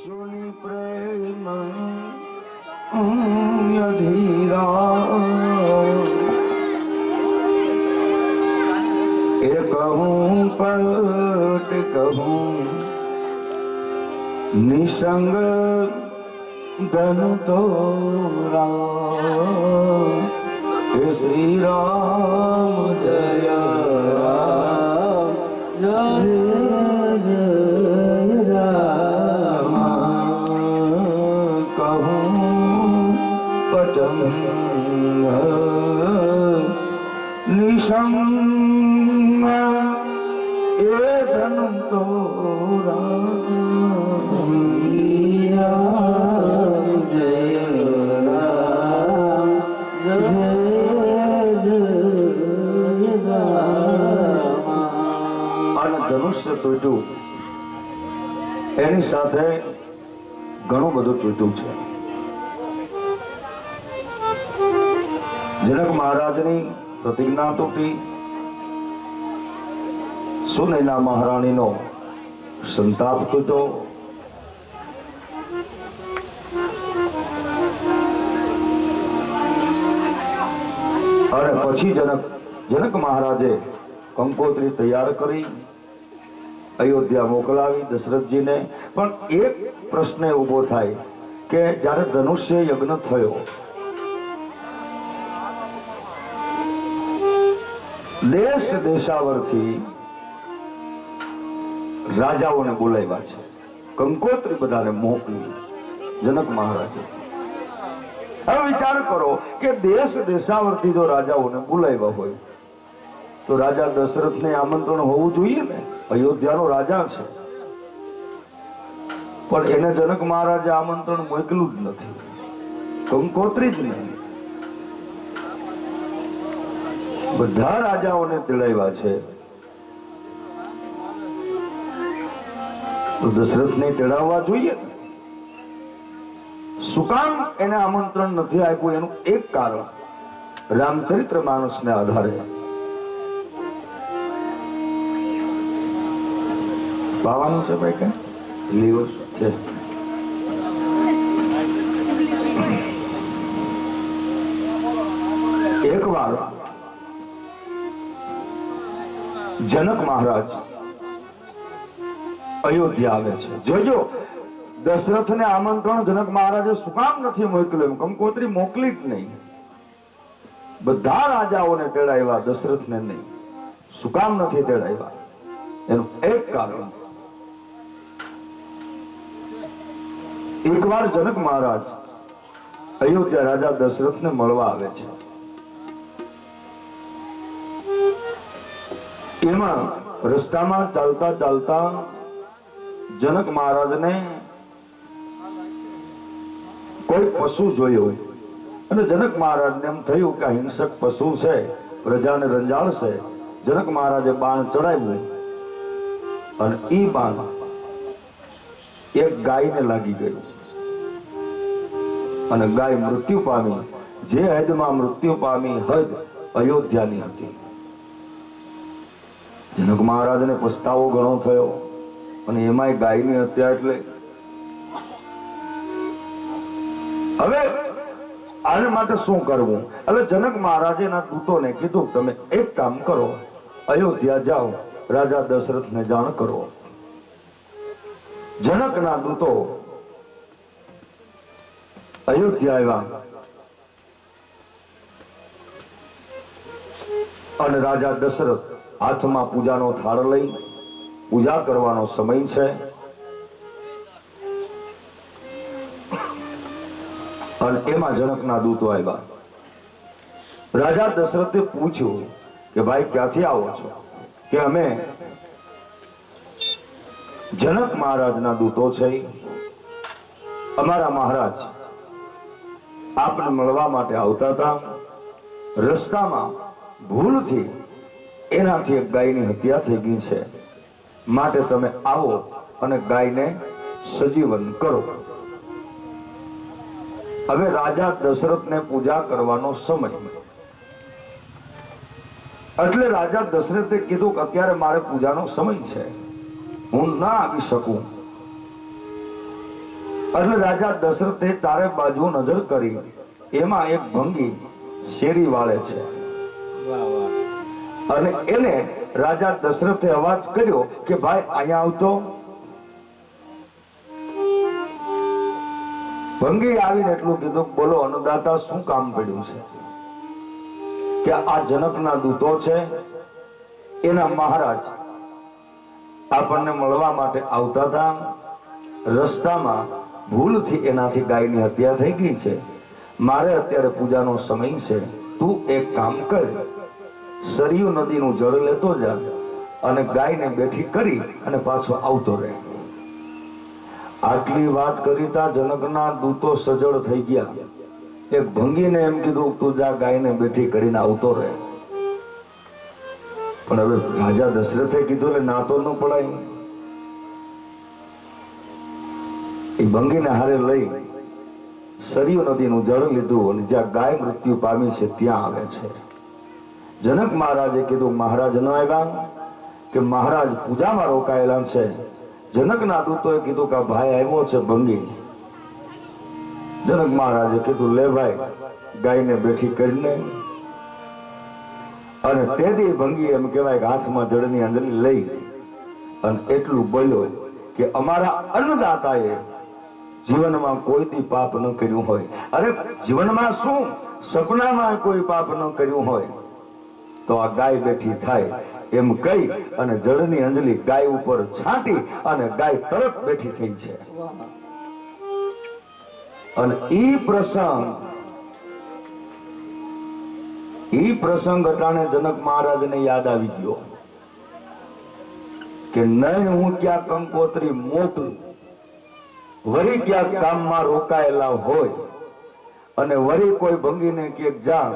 सुनि प्रेम धीरा एक कहूँ पलट कहूँ निसंग धनु तोरा श्री राम जय राम जय जय राम कहूँ पचम निसंग ए धनु तोरा ધનુષ્ય તૂટ્યું એની સાથે ઘણું બધું તૂટ્યું છે. જનક મહારાજની પ્રતિજ્ઞા તૂટી, સુનૈના મહારાણીનો સંતાપ તૂટ્યો, અને પછી જનક મહારાજે કંકોત્રી તૈયાર કરી અયોધ્યા મોકલાવી દશરથજીને. પણ એક પ્રશ્ન ઉભો થાય કે જ્યારે ધનુષ્ય યજ્ઞ થયો, દેશ દેશાવરથી રાજાઓને બોલાવ્યા છે, કંકોત્રી બધાને મોકલી જનક મહારાજે. હવે વિચાર કરો કે દેશ દેશાવરથી જો રાજાઓને બોલાવ્યા હોય તો રાજા દશરથને આમંત્રણ હોવું જોઈએ ને. અયોધ્યાનો રાજા છે, પણ એને જનક મહારાજે આમંત્રણ મોકલ્યું જ નથી, કંકોત્રી જ નહીં. બધા રાજાઓને તેડાવ્યા છે તો દશરથને તેડાવવા જોઈએ ને. શું કામ એને આમંત્રણ નથી આપ્યું? એનું એક કારણ રામચરિત્ર માનસને આધારે પાવાનું છે. ભાઈ કે લીવર છે. એક વાર જનક મહારાજ અયોધ્યા આવે છે. જોજો, દશરથને આમંત્રણ જનક મહારાજે શું કામ નથી મોકલ્યું? કંકોત્રી મોકલી જ નહીં. બધા રાજાઓને તેડાવ્યા, દશરથને નહીં. શું કામ નથી તેડાવ્યા? એનું એક કારણ, એકવાર જનક મહારાજ અયોધ્યા રાજા દશરથને મળવા આવે છે. એમાં રસ્તામાં ચાલતા ચાલતા જનક મહારાજને કોઈ પશુ જોયું અને જનક મહારાજને એમ થયું કે હિંસક પશુ છે, પ્રજાને રંજાડશે. જનક મહારાજે બાણ ચડાવ્યું અને એ બાણ એક ગાયને લાગી ગયું અને ગાય મૃત્યુ પામી. જે હદમાં મૃત્યુ પામી, હદ અયોધ્યાની હતી. જનક મહારાજને પસ્તાવો ઘણો થયો, અને એમાંય ગાયની હત્યા. એટલે હવે આને માટે શું કરવું? એટલે જનક મહારાજે એના દૂતોને કીધું, તમે એક કામ કરો, અયોધ્યા જાઓ, રાજા દશરથને જાણ કરો. જનકના દૂતો અયોધ્યા આવ્યા અને રાજા દશરથ હાથમાં પૂજાનો થાળ લઈ પૂજા કરવાનો સમય છે. અને એમાં જનકના દૂતો આવ્યા. રાજા દશરથે પૂછ્યું કે ભાઈ ક્યાંથી આવો છો? કે અમે જનક મહારાજના દૂતો છે, અમારા મહારાજ આપને મળવા માટે આવતા હતા. રસ્તામાં ભૂલથી એનાથી એક ગાયની હત્યા થઈ ગઈ છે, માટે તમે આવો અને ગાયને સજીવન કરો. હવે રાજા દશરથને પૂજા કરવાનો સમય, એટલે રાજા દશરથે કીધું કે અત્યારે મારે પૂજાનો સમય છે, હું ના આવી શકું. એટલે રાજા દશરથે ચારે બાજુ નજર કરી, એમાં એક ભંગી શેરી વાળે છે અને એને રાજા દશરથે અવાજ કર્યો કે ભાઈ અહીંયા આવતો. ભંગી આવીને એટલું કીધું, બોલો અન્નદાતા, શું કામ પડ્યું છે? કે આ જનકના દૂતો છે, એના મહારાજ આપણને મળવા માટે આવતા હતા. રસ્તામાં ભૂલથી એનાથી ગાયની હત્યા થઈ ગઈ છે. મારે અત્યારે પૂજાનો સમય છે. તું એક કામ કર, સરયુ નદીનું જળ લેતો જા અને ગાયને બેઠી કરી અને પાછો આવતો રહે. આટલી વાત કરીતા જનકના દૂતો સજળ થઈ ગયા. એક ભંગીને એમ કીધું, તું જા ગાયને બેઠી કરીને આવતો રહે. પણ હવે રાજા દશરથે કીધું એટલે ના તો ન પડાય. એ ભંગીને હારે લઈ સરયુ નદીનું જળ લીધું અને જ્યાં ગાય મૃત્યુ પામી છે ત્યાં આવે છે. જનક મહારાજે કીધું, મહારાજ ન આવ્યા? કે મહારાજ પૂજામાં રોકાયેલા છે. જનકના દૂતોએ કીધું કે ભાઈ આવ્યો છે ભંગી. જનક મહારાજે કીધું, લે ભાઈ, ગાયને બેઠી કરીને. અને તેથી ભંગી એમ કહેવાય કે હાથમાં જળની અંજલી લઈ અને એટલું બોલ્યો કે અમારા અન્નદાતાએ જીવનમાં કોઈ દી પાપ ન કર્યું હોય, અરે જીવનમાં શું, સપનામાં કોઈ પાપ ન કર્યું હોય તો આ ગાય બેઠી થાય એમ કહી અને જળની અંજલી ગાય ઉપર છાંટી અને ગાય તરત બેઠી થઈ છે. અને ઈ પ્રસંગ અટાણે જનક મહારાજને યાદ આવી ગયો કે નહીં હું ક્યાં કંકોત્રી મોકલું, વળી ક્યાંક કામમાં રોકાયેલા હોય અને વળી કોઈ ભંગીને કે જા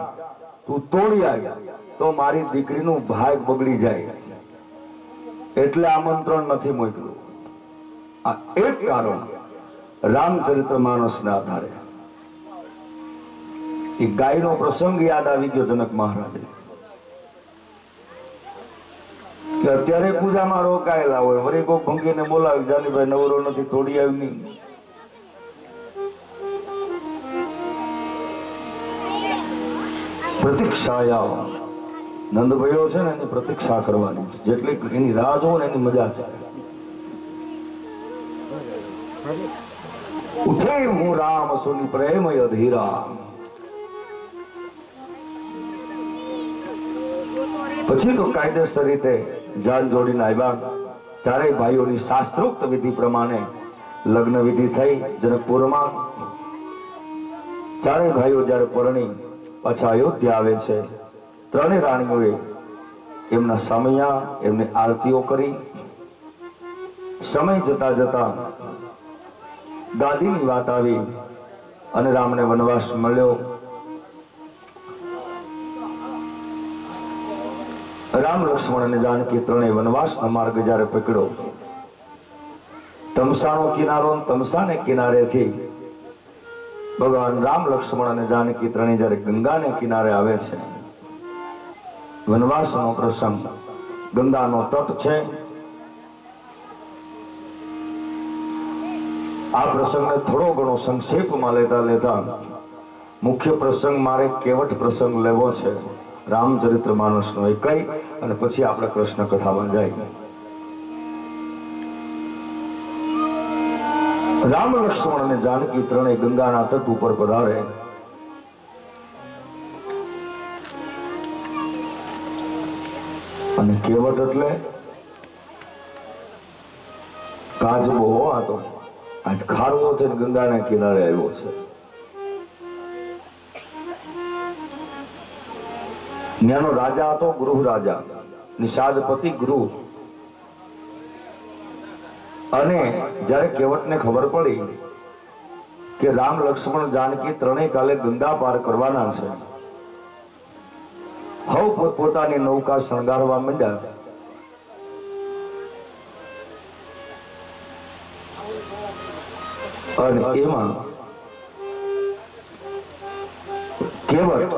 તું તોડી આવી તો મારી દીકરીનું ભાગ બગડી જાય, એટલે આમંત્રણ નથી મોકલું. આ એક કારણ રામચરિતમાનસના આધારે એ ગાયનો પ્રસંગ યાદ આવી ગયો જનક મહારાજને કે અત્યારે પૂજામાં રોકાયેલા હોય, વળી કોઈ ભંગીને બોલાવે, જાનીભાઈ નવરો નથી, તોડી આવ્યું નહીં. પ્રતીક્ષાયા નંદભાઈઓ છે ને, એની પ્રતીક્ષા કરવાની, જેટલી એની રાહ જોવો ને એની મજા છે. ઉઠે હું રામ સુની પ્રેમય અધીરા. પછી તો કાયદેસર રીતે જાન જોડીને આવ્યા. ચારેય ભાઈઓની શાસ્ત્રોક્ત વિધિ પ્રમાણે લગ્ન વિધિ થઈ જનકપુરમાં. ચારેય ભાઈઓ જયારે પરણી પાછા અયોધ્યા આવે છે, ત્રણેય રાણીઓએ એમના સમયા એમની આરતીઓ કરી. સમય જતા જતા ગાદીની વાત આવી અને રામને વનવાસ મળ્યો. રામ લક્ષ્મણ અને જાનકી ત્રણેય વનવાસનો માર્ગ જયારે પકડ્યો, તમસાનો કિનારો, તમસાને કિનારેથી ભગવાન રામ લક્ષ્મણ અને જાનકી ત્રણેય જયારે ગંગાને કિનારે આવે છે, વનવાસનો પ્રસંગ, ગંગાનો તટ છે. આ પ્રસંગને થોડો ઘણો સંક્ષેપમાં લેતા લેતા મુખ્ય પ્રસંગ મારે કેવટ પ્રસંગ લેવો છે રામચરિતમાનસનો એ કઈ અને પછી આપણે કૃષ્ણ કથામાં જાય. રામ લક્ષ્મણ અને જાનકી ત્રણેય ગંગાના તટ ઉપર પધારે. અને કેવટ એટલે કાચબો આ તો આજ ખારવો થઈને ગંગાના કિનારે આવ્યો છે. ત્યાંનો રાજા હતો ગૃહ રાજા, નિષાદપતિ ગૃહ. અને જયારે કેવટને ખબર પડી કે રામ લક્ષ્મણ જાનકી ત્રણેય કાલે ગંગા પાર કરવાના છે, હવ પોતપોતાની નૌકા શણગારવા માંડ્યા. અને એમાં કેવટ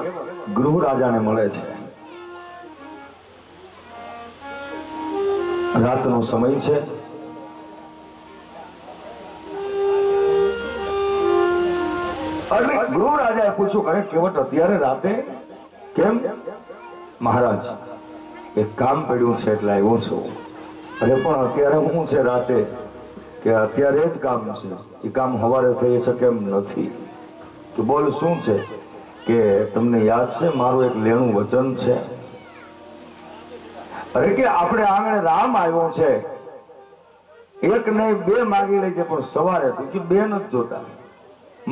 ગૃહ રાજાને મળે છે. રાતનો સમય છે. એટલે ગૃહ રાજાએ પૂછ્યું કરે કેવટ અત્યારે રાતે કેમ? મહારાજ એક કામ પડ્યું છે એટલે આવ્યો છું. અરે પણ અત્યારે શું છે રાતે? કે અત્યારે જ કામ છે, એ કામ સવારે થઈ શકે એમ નથી. કે બોલ શું છે? કે તમને યાદ છે મારું એક લેણું વચન છે. અરે કે આપણે આંગણે રામ આવ્યો છે, એક નહીં બે માગી લેજે પણ સવારે તું કે બે નથી જોતા,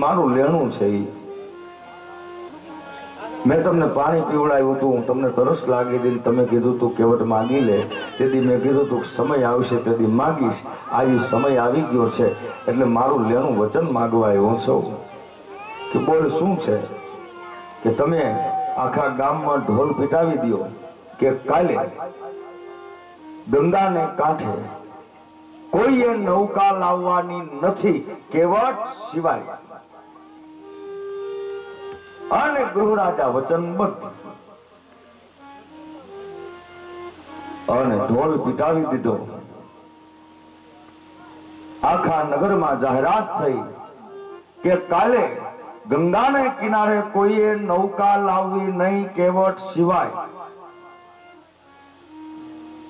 મારું લેણું છે. મેં તમને પાણી પીવડાવ્યું હતું, તમને તરસ લાગી હતી, તમે કીધું તું કેવટ માંગી લે, તેથી મેં કીધું તું સમય આવશે તેથી માગીશ. આજે સમય આવી ગયો છે એટલે મારું લેણું વચન માગવા આવ્યો છું. કે બોલ શું છે? કે તમે આખા ગામમાં ઢોલ પીટાવી દો કે કાલે ગંગાને કાંઠે કોઈએ નૌકા લાવવાની નથી કેવટ સિવાય. અને ગૃહ રાજા વચનબદ્ધ અને ઢોલ પીટાવી દીધો. આખા નગરમાં જાહેરાત થઈ કે કાલે ગંગાને કિનારે કોઈએ નૌકા લાવવી નહીં કેવટ સિવાય.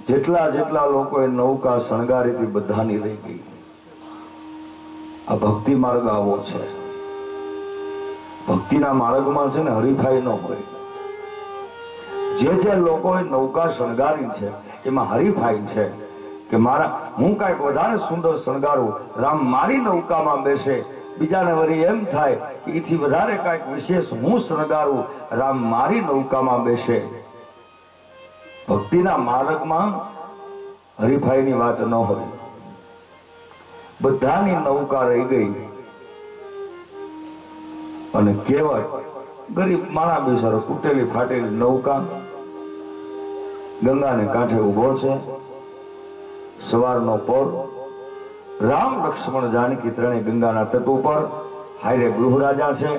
જેટલા જેટલા લોકોએ નૌકા શણગારી હતી બધાની રહી ગઈ. આ ભક્તિ માર્ગ આવો છે. ભક્તિના માર્ગમાં છે ને હરીફાઈ ન હોય. જે જે લોકોએ નૌકા શણગારી છે એમાં હરીફાઈ છે કે મારા હું કાંઈક વધારે સુંદર શણગારું, રામ મારી નૌકામાં બેસે. બીજાને વળી એમ થાય કે એથી વધારે કાંઈક વિશેષ હું શણગારું, રામ મારી નૌકામાં બેસે. ભક્તિના માર્ગમાં હરીફાઈની વાત ન હોય. બધાની નૌકા રહી ગઈ અને કેવળ ગરીબ માણા બિચારો તૂટેલી ફાટેલી નૌકા ગંગાને કાંઠે ઉભો છે. સવારનો પોર, રામ લક્ષ્મણ જાનકી ત્રણે ગંગાના તટ ઉપર, હારે ગૃહ રાજા છે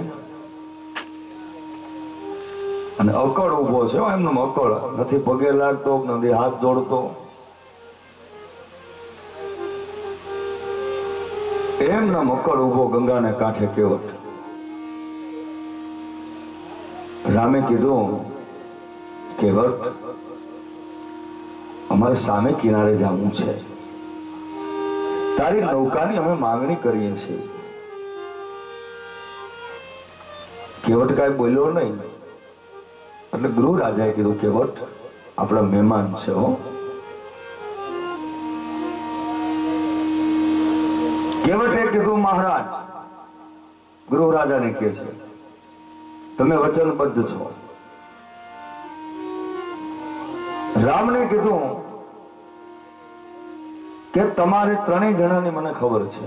અને અકળ ઉભો છે. એમનો અકળ નથી પગે લાગતો, નથી હાથ જોડતો, એમના અકળ ઉભો ગંગાને કાંઠે કેવટ. રામે કીધું કેવટ અમારે સામે કિનારે જવું છે, તારી નૌકાની અમે માંગણી કરીએ છીએ. કેવટ કાંઈ બોલ્યો નહીં. એટલે ગૃહ રાજાએ કીધું કેવટ આપણા મહેમાન છે હો. કેવટે કીધું મહારાજ, ગૃહ રાજાને કહે છે તમે વચનબદ્ધ છો. રામને કીધું કે તમારે ત્રણેય જણાની મને ખબર છે.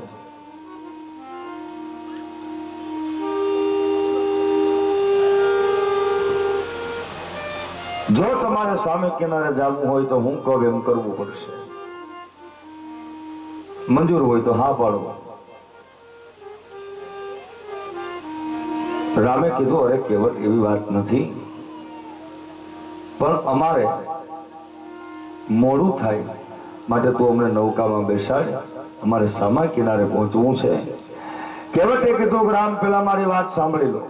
જો તમારે સામે કિનારે જવું હોય તો હું કહું એમ કરવું પડશે. મંજૂર હોય તો હા પાડો. રામે કીધું અરે કેવટ એવી વાત નથી, પણ અમારે મોડું થાય માટે તું અમને નૌકામાં બેસાડ, અમારે સામા કિનારે પહોંચવું છે. કેવટે કીધું રામ પેલા મારી વાત સાંભળી લો.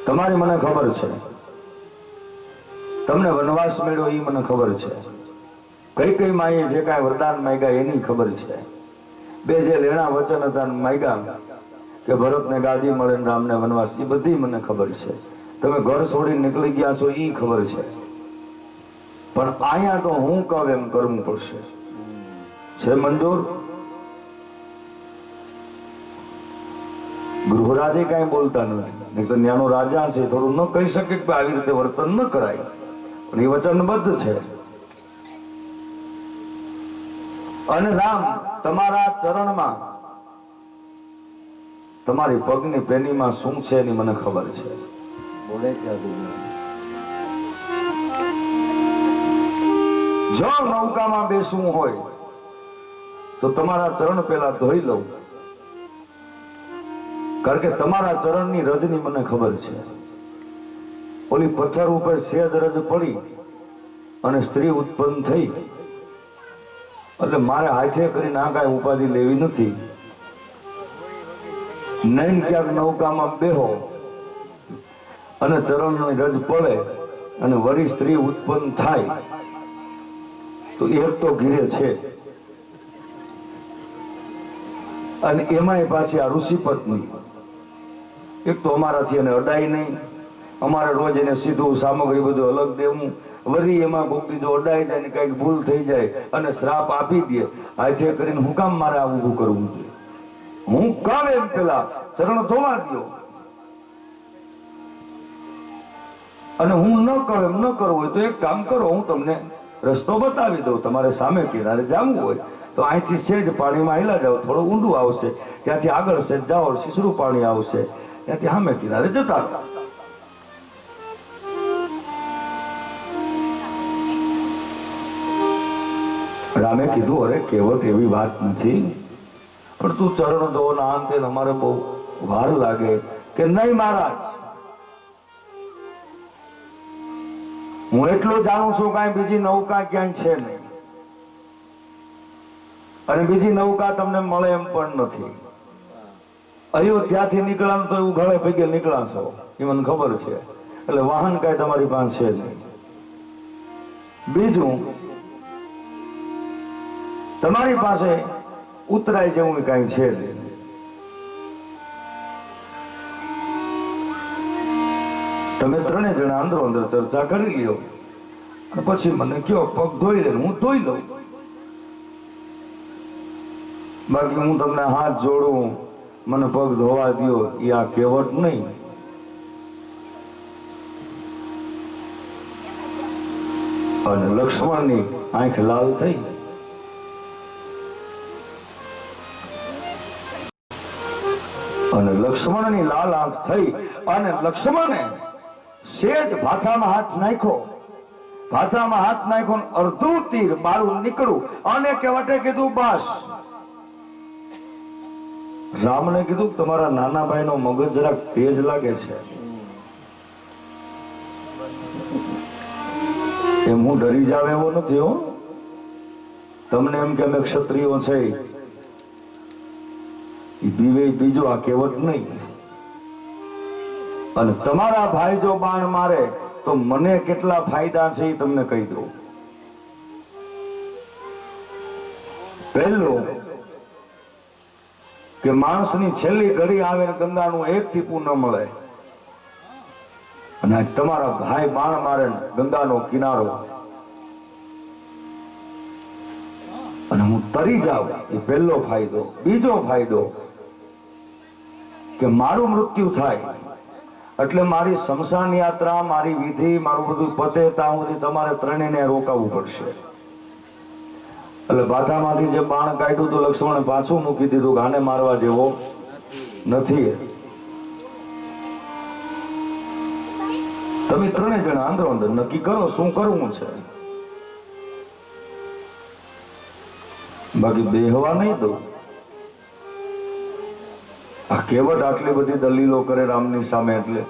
તમારી મને ખબર છે, તમને વનવાસ મળ્યો એ મને ખબર છે, કઈ કઈ માએ જે કાંઈ વરદાન માંગ્યા એની ખબર છે, બે જે લેણા વચન હતા માંગ્યા કે ભરતને ગાદી મળે ને રામને વનવાસ, એ બધી મને ખબર છે. તમે ઘર છોડી નીકળી ગયા છો એ ખબર છે, પણ અહીંયા તો હું કહું એમ કરવું પડશે. છે મંજૂર? ગૃહરાજે કાંઈ બોલતા નથી, નહીં તો ન્યાનો રાજા છે, થોડું ન કહી શકે કે આવી રીતે વર્તન ન કરાય, પણ એ વચનબદ્ધ છે. અને રામ તમારા ચરણમાં, તમારી પગની પેનીમાં શું છે એની મને ખબર છે. બોલે જો નૌકામાં બેસવું હોય તો તમારા ચરણ પેલા ધોઈ લઉં, કારણ કે તમારા ચરણની રજની મને ખબર છે. ઓલી પથ્થર ઉપર સેજ રજ પડી અને સ્ત્રી ઉત્પન્ન થઈ એટલે મારે હાથે કરીને આ કાંઈ ઉપાધિ લેવી નથી. નૈન ક્યાંક નૌકામાં બેહો અને ચરણની રજ પડે અને વરી સ્ત્રી ઉત્પન્ન થાય તો એક તો ઘીરે છે, અને એમાંય પાછી આ ઋષિ પત્ની. એક તો અમારાથી એને અડાય નહીં, અમારે રોજ એને સીધું સામગ્રી બધું અલગ દેવું, વરી એમાં કોકની જો અડાઈ જાય ને કઈક ભૂલ થઈ જાય અને શ્રાપ આપી દે, આજે કરીને હું કામ મારે આવું ઊભું કરવું જોઈએ? હું કામ એમ પેલા ચરણ ધોવા દો, અને હું ન કહું એમ ન કરવું હોય તો એક કામ કરો, હું તમને રસ્તો બતાવી દઉં. તમારે સામે કિનારે જવું હોય તો અહીંથી સેજ પાણીમાં હિલા જાઓ, થોડું ઊંડું આવશે, ત્યાંથી આગળ સેજ જાઓ, શીશરું પાણી આવશે, ત્યાંથી સામે કિનારે જતા રહો. રામે કીધું, અરે કેવટ એવી વાત નથી, પણ તું ચરણ ધો ના અંતે અમારે બહુ વાર લાગે. કે નહીં મહારાજ, હું એટલું જાણું છું કાંઈ બીજી નૌકા ક્યાંય છે નહીં, અને બીજી નૌકા તમને મળે એમ પણ નથી. અયોધ્યાથી નીકળવાનું તો એવું ઘરે ભેગે નીકળાશો એ મને ખબર છે, એટલે વાહન કાંઈ તમારી પાસે છે નહીં. બીજું, તમારી પાસે ઉતરાય જેવું કાંઈ છે નહીં. તમે ત્રણે જણા અંદરો અંદર ચર્ચા કરી લ્યો અને પછી મને કયો પગ ધોઈ લે, હું ધોઈ લઉં. બાકી હું તમને હાથ જોડું, મને પગ ધોવા દો, એ આ કહેવત નહીં. અને લક્ષ્મણની આંખ લાલ થઈ. અને લક્ષ્મણની લાલ આંખ થઈ અને લક્ષ્મણે સેજ ભાથામાં હાથ નાખ્યો. ભાથામાં હાથ નાખ્યો, અડધું તીર બારું નીકળ્યું અને કેવટે કીધું બસ. રામને કીધું, તમારા નાના ભાઈ નો મગજ જરાક તેજ લાગે છે, એમ હું ડરી જાવ એવો નથી હો. તમને એમ કે અમે ક્ષત્રિયો છે બીજો આ કહેવત નહીં. અને તમારા ભાઈ જો બાણ મારે તો મને કેટલા ફાયદા છે એ તમને કહી દઉં. પહેલું કે માણસની છેલ્લી ઘડી આવે ને ગંગાનું એક ટીપું ન મળે, અને તમારા ભાઈ બાણ મારે ગંગાનો કિનારો અને હું તરી જાઉં, એ પહેલો ફાયદો. બીજો ફાયદો કે મારું મૃત્યુ થાય એટલે મારી શમશાન યાત્રા, મારી વિધિ, મારું બધું પતે ત્યાં સુધી તમારે ત્રણેયને રોકાવું પડશે. એટલે ભાથામાંથી જે બાણ કાઢ્યું તો લક્ષ્મણે પાછું મૂકી દીધું, આને મારવા જેવો નથી. તમે ત્રણેય જણા અંદર અંદર નક્કી કરો શું કરવું છે, બાકી બેહવા નહીં દઉં. આ કેવટ આટલી બધી દલીલો કરે રામની સામે, એટલે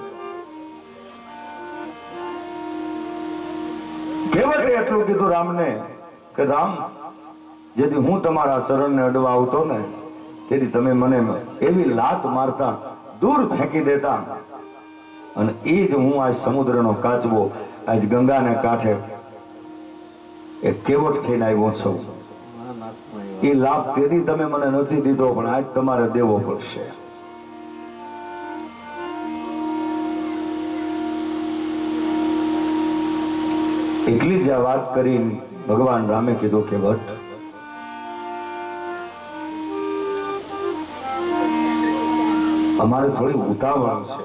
કેવટે એટલું કીધું રામને કે રામ, જેથી હું તમારા ચરણને અડવા આવતો ને તેથી તમે મને એવી લાત મારતા, દૂર ફેંકી દેતા, અને એ જ હું આજ સમુદ્રનો કાચબો આજ ગંગાને કાંઠે એ કેવટ થઈને આવ્યો છું. એ લાભ તેથી તમે મને નથી દીધો, પણ આજ તમારે દેવો પડશે. એટલી જ આ વાત કરી ભગવાન રામે કીધું કે વટ, અમારે થોડી ઉતાવળ છે.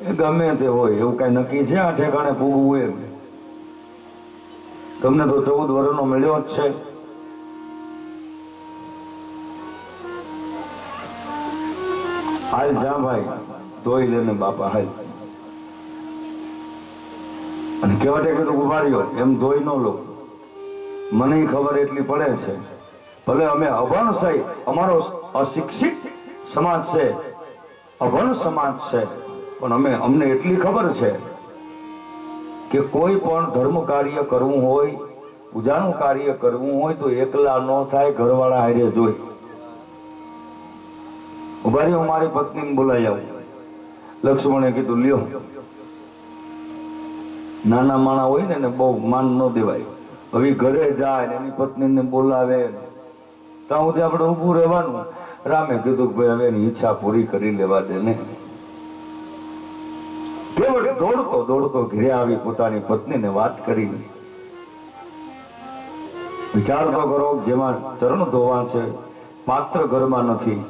એ ગમે તે હોય, એવું કઈ નક્કી છે આ ઠેકાણે પૂગવું એમ? તમને તો 14 વર્ષનો મળ્યો જ છે. હાલ જા ભાઈ, ધોઈ લેને બાપા, હાલ. અને કેવટે કીધું ઉભા રહ્યો, એમ ધોઈ ન લો, મને ખબર એટલી પડે છે, ભલે અમે અભણ છે, અમારો અશિક્ષિત સમાજ છે, અભણ સમાજ છે, પણ અમને એટલી ખબર છે કે કોઈ પણ ધર્મ કાર્ય કરવું હોય, પૂજાનું કાર્ય કરવું હોય તો એકલા ન થાય, ઘરવાળા હારે જોઈ. ઉભા રહ્યો, મારી પત્નીને બોલાવી આવું. લક્ષ્મણે કીધું લ્યો. નાના માણા હોય ને બહુ માન ન દેવાય. હવે ઘરે જાય ને એની પત્નીને બોલાવે ત્યાં સુધી આપણે ઊભું રહેવાનું. રામે કીધું કે ભાઈ હવે એની ઈચ્છા પૂરી કરી લેવા દે ને. કેવળ દોડતો દોડતો ઘરે આવી પોતાની પત્નીને વાત કરી. વિચાર તો કરો, જેમાં ચરણ ધોવા છે પાત્ર ઘરમાં નથી.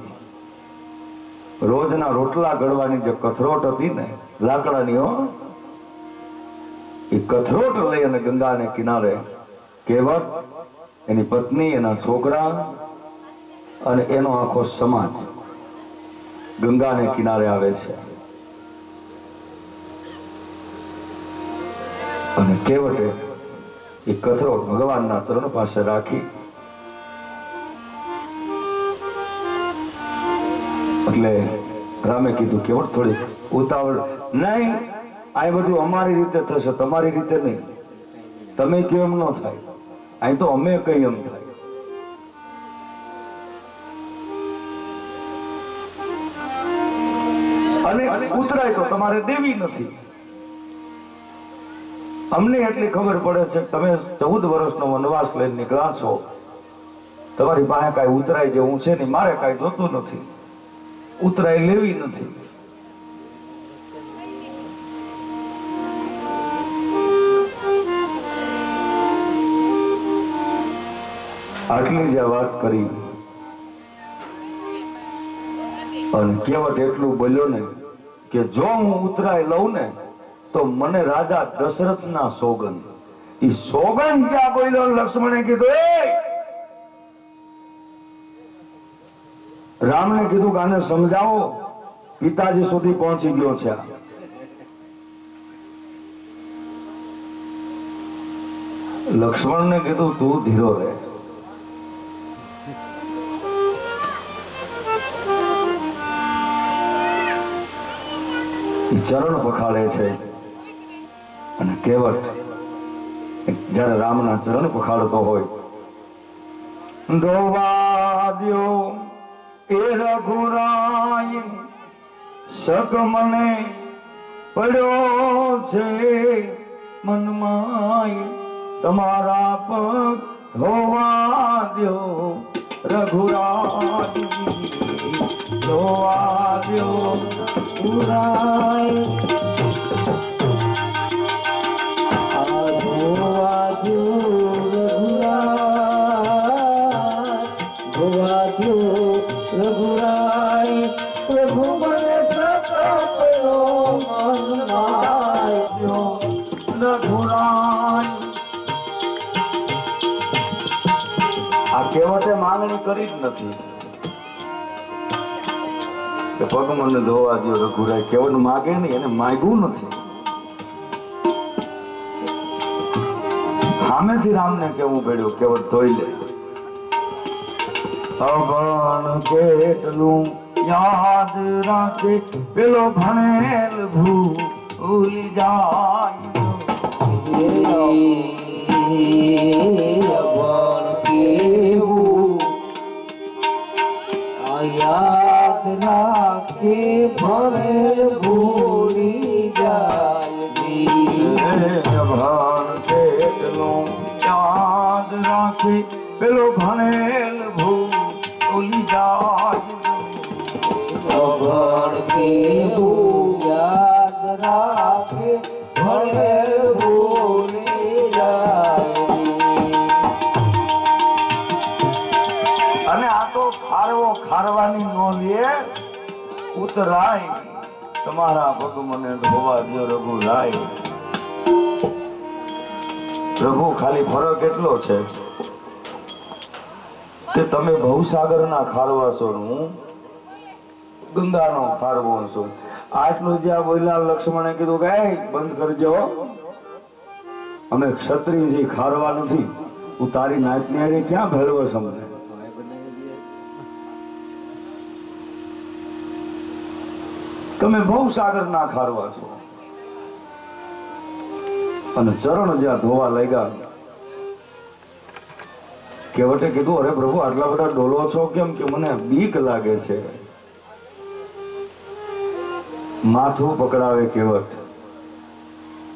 રોજના રોટલા ઘડવાની જે કથરોટ હતી ને લાકડાની, એ કથરોટ લઈ અને ગંગાને કિનારે કેવળ એની પત્ની, એના છોકરા અને એનો આખો સમાજ ગંગાને કિનારે આવે છે. અને કેવટે એ કથરોટ ભગવાનના ચરણ પાસે રાખી. એટલે રામે કીધું કેવટ થોડી ઉતાવળ નહીં, આ બધું અમારી રીતે થશે, તમારી રીતે નહીં. તમે કયો એમ ન થાય, અહીં તો અમે કઈ એમ થાય. અને ઉતરાય તો તમારે દેવી નથી. અમને એટલી ખબર પડે છે તમે 14 વર્ષનો વનવાસ લઈને નીકળ્યા છો, તમારી પાસે કાંઈ ઉતરાય જેવું છે નહીં. મારે કાંઈ જોતું નથી, ઉતરાય લેવી નથી. આટલી જ વાત કરી અને કેવટ એટલું બોલ્યો ને કે જો હું ઉતરાય લઉં ને તો મને રાજા દશરથના સોગંદ. એ સોગંદ જ્યાં બોલ્યો લક્ષ્મણે કીધું એ રામને કીધું કે આને સમજાવો, પિતાજી સુધી પહોંચી ગયો છે. લક્ષ્મણને કીધું તું ધીરો રહે. ચરણ પખાડે છે અને કેવટ જયારે રામના ચરણ પખાડતો હોય, ધોવા દ્યો એ રઘુરાય શક મને પડ્યો છે મનમાય, તમારા પગ ધોવા દ્યો રઘુરાય, ધોવા દ્યો પુરાય, ધોવા દ્યો રઘુરાય, ધોવા દ્યો રઘુરાય, પ્રભુ મને સકળો મનમાય દ્યો રઘુરાય. આ કેવટે માંગણી કરી જ નથી કે પગ મને ધોવા દો રઘુરાય. કેવટ માગે નહીં, એને માગ્યું નથી. સામેથી રામને કેવું પડ્યું કેવટ ધોઈ લે. અગણ કેટલું યાદ રાખે પેલો ભણેલ ભૂલી જાય. યાદ રાખે ભણેલ ભૂલી જાય. ભણ કેટલું યાદ રાખે પેલો ભણેલ ભૂલી જાય. ભણ કેટલું યાદ રાખે ભણેલ ભૂલી જાય. અને આ તો ખારવાની નો લે ઉતરાય, તમારા પગ મને ધોવા દો રઘુરાય. પ્રભુ ખાલી ફરક એટલો છે કે તમે ભવસાગરના ખારવા છો, હું ગંગાનો ખારવો છું. આટલું જ્યાં બોલ્યા લક્ષ્મણે કીધું કે બંધ કરજો, અમે ક્ષત્રિય ખારવા નથી. તું તારી નાતની હારે ક્યાં ભેળવો સમજે. તમે બહુ સાગર ના ખારવા છો. અને ચરણ જ્યાં ધોવા લાગ્યા, કેવટે કીધું અરે પ્રભુ આટલા બધા ડોલો છો કેમ? કે મને બીક લાગે છે. માથું પકડાવે કેવટ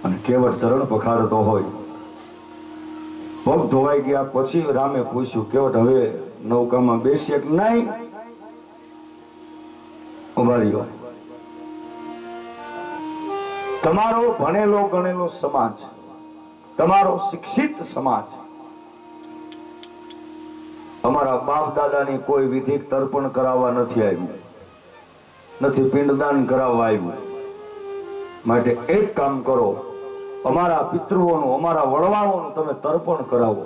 અને કેવટ ચરણ પખાડતો હોય. પગ ધોવાઈ ગયા પછી રામે પૂછ્યું, કેવટ હવે નૌકામાં બેસીએ કે નહીં? ઉભા રહ્યો. તમારો ભણેલો ગણેલો સમાજ, તમારો શિક્ષિત સમાજ અમારા બાપ દાદાની કોઈ વિધિ તર્પણ કરાવવા નથી આવ્યું, નથી પિંડદાન કરાવવા આવ્યું. માટે એક કામ કરો, અમારા પિતૃઓનું, અમારા વડવાઓનું તમે તર્પણ કરાવો.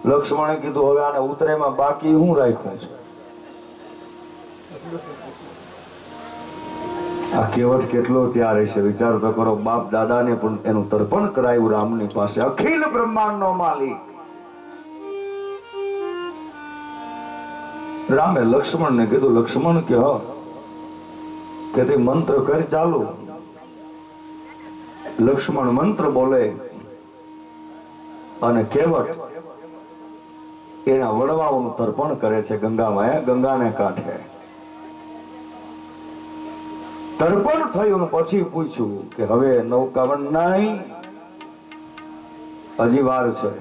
લક્ષ્મણે કીધું, હવે આને ઉતરેમાં બાકી હું રાખ્યું છે? આ કેવટ કેટલો ત્યાં રહેશે વિચાર તો કરો. બાપ દાદાને પણ એનું તર્પણ કરાયું રામની પાસે, અખિલ બ્રહ્માંડનો માલિક. રામે લક્ષ્મણને કીધું, લક્ષ્મણ કે તે મંત્ર કરી ચાલુ. લક્ષ્મણ મંત્ર બોલે અને કેવટ એના વડવાઓનું તર્પણ કરે છે ગંગામાં, ગંગાને કાંઠે. તર્પણ થયું પછી પૂછ્યું કે હવે નૌકામાં નહીં, હજી વાર છે.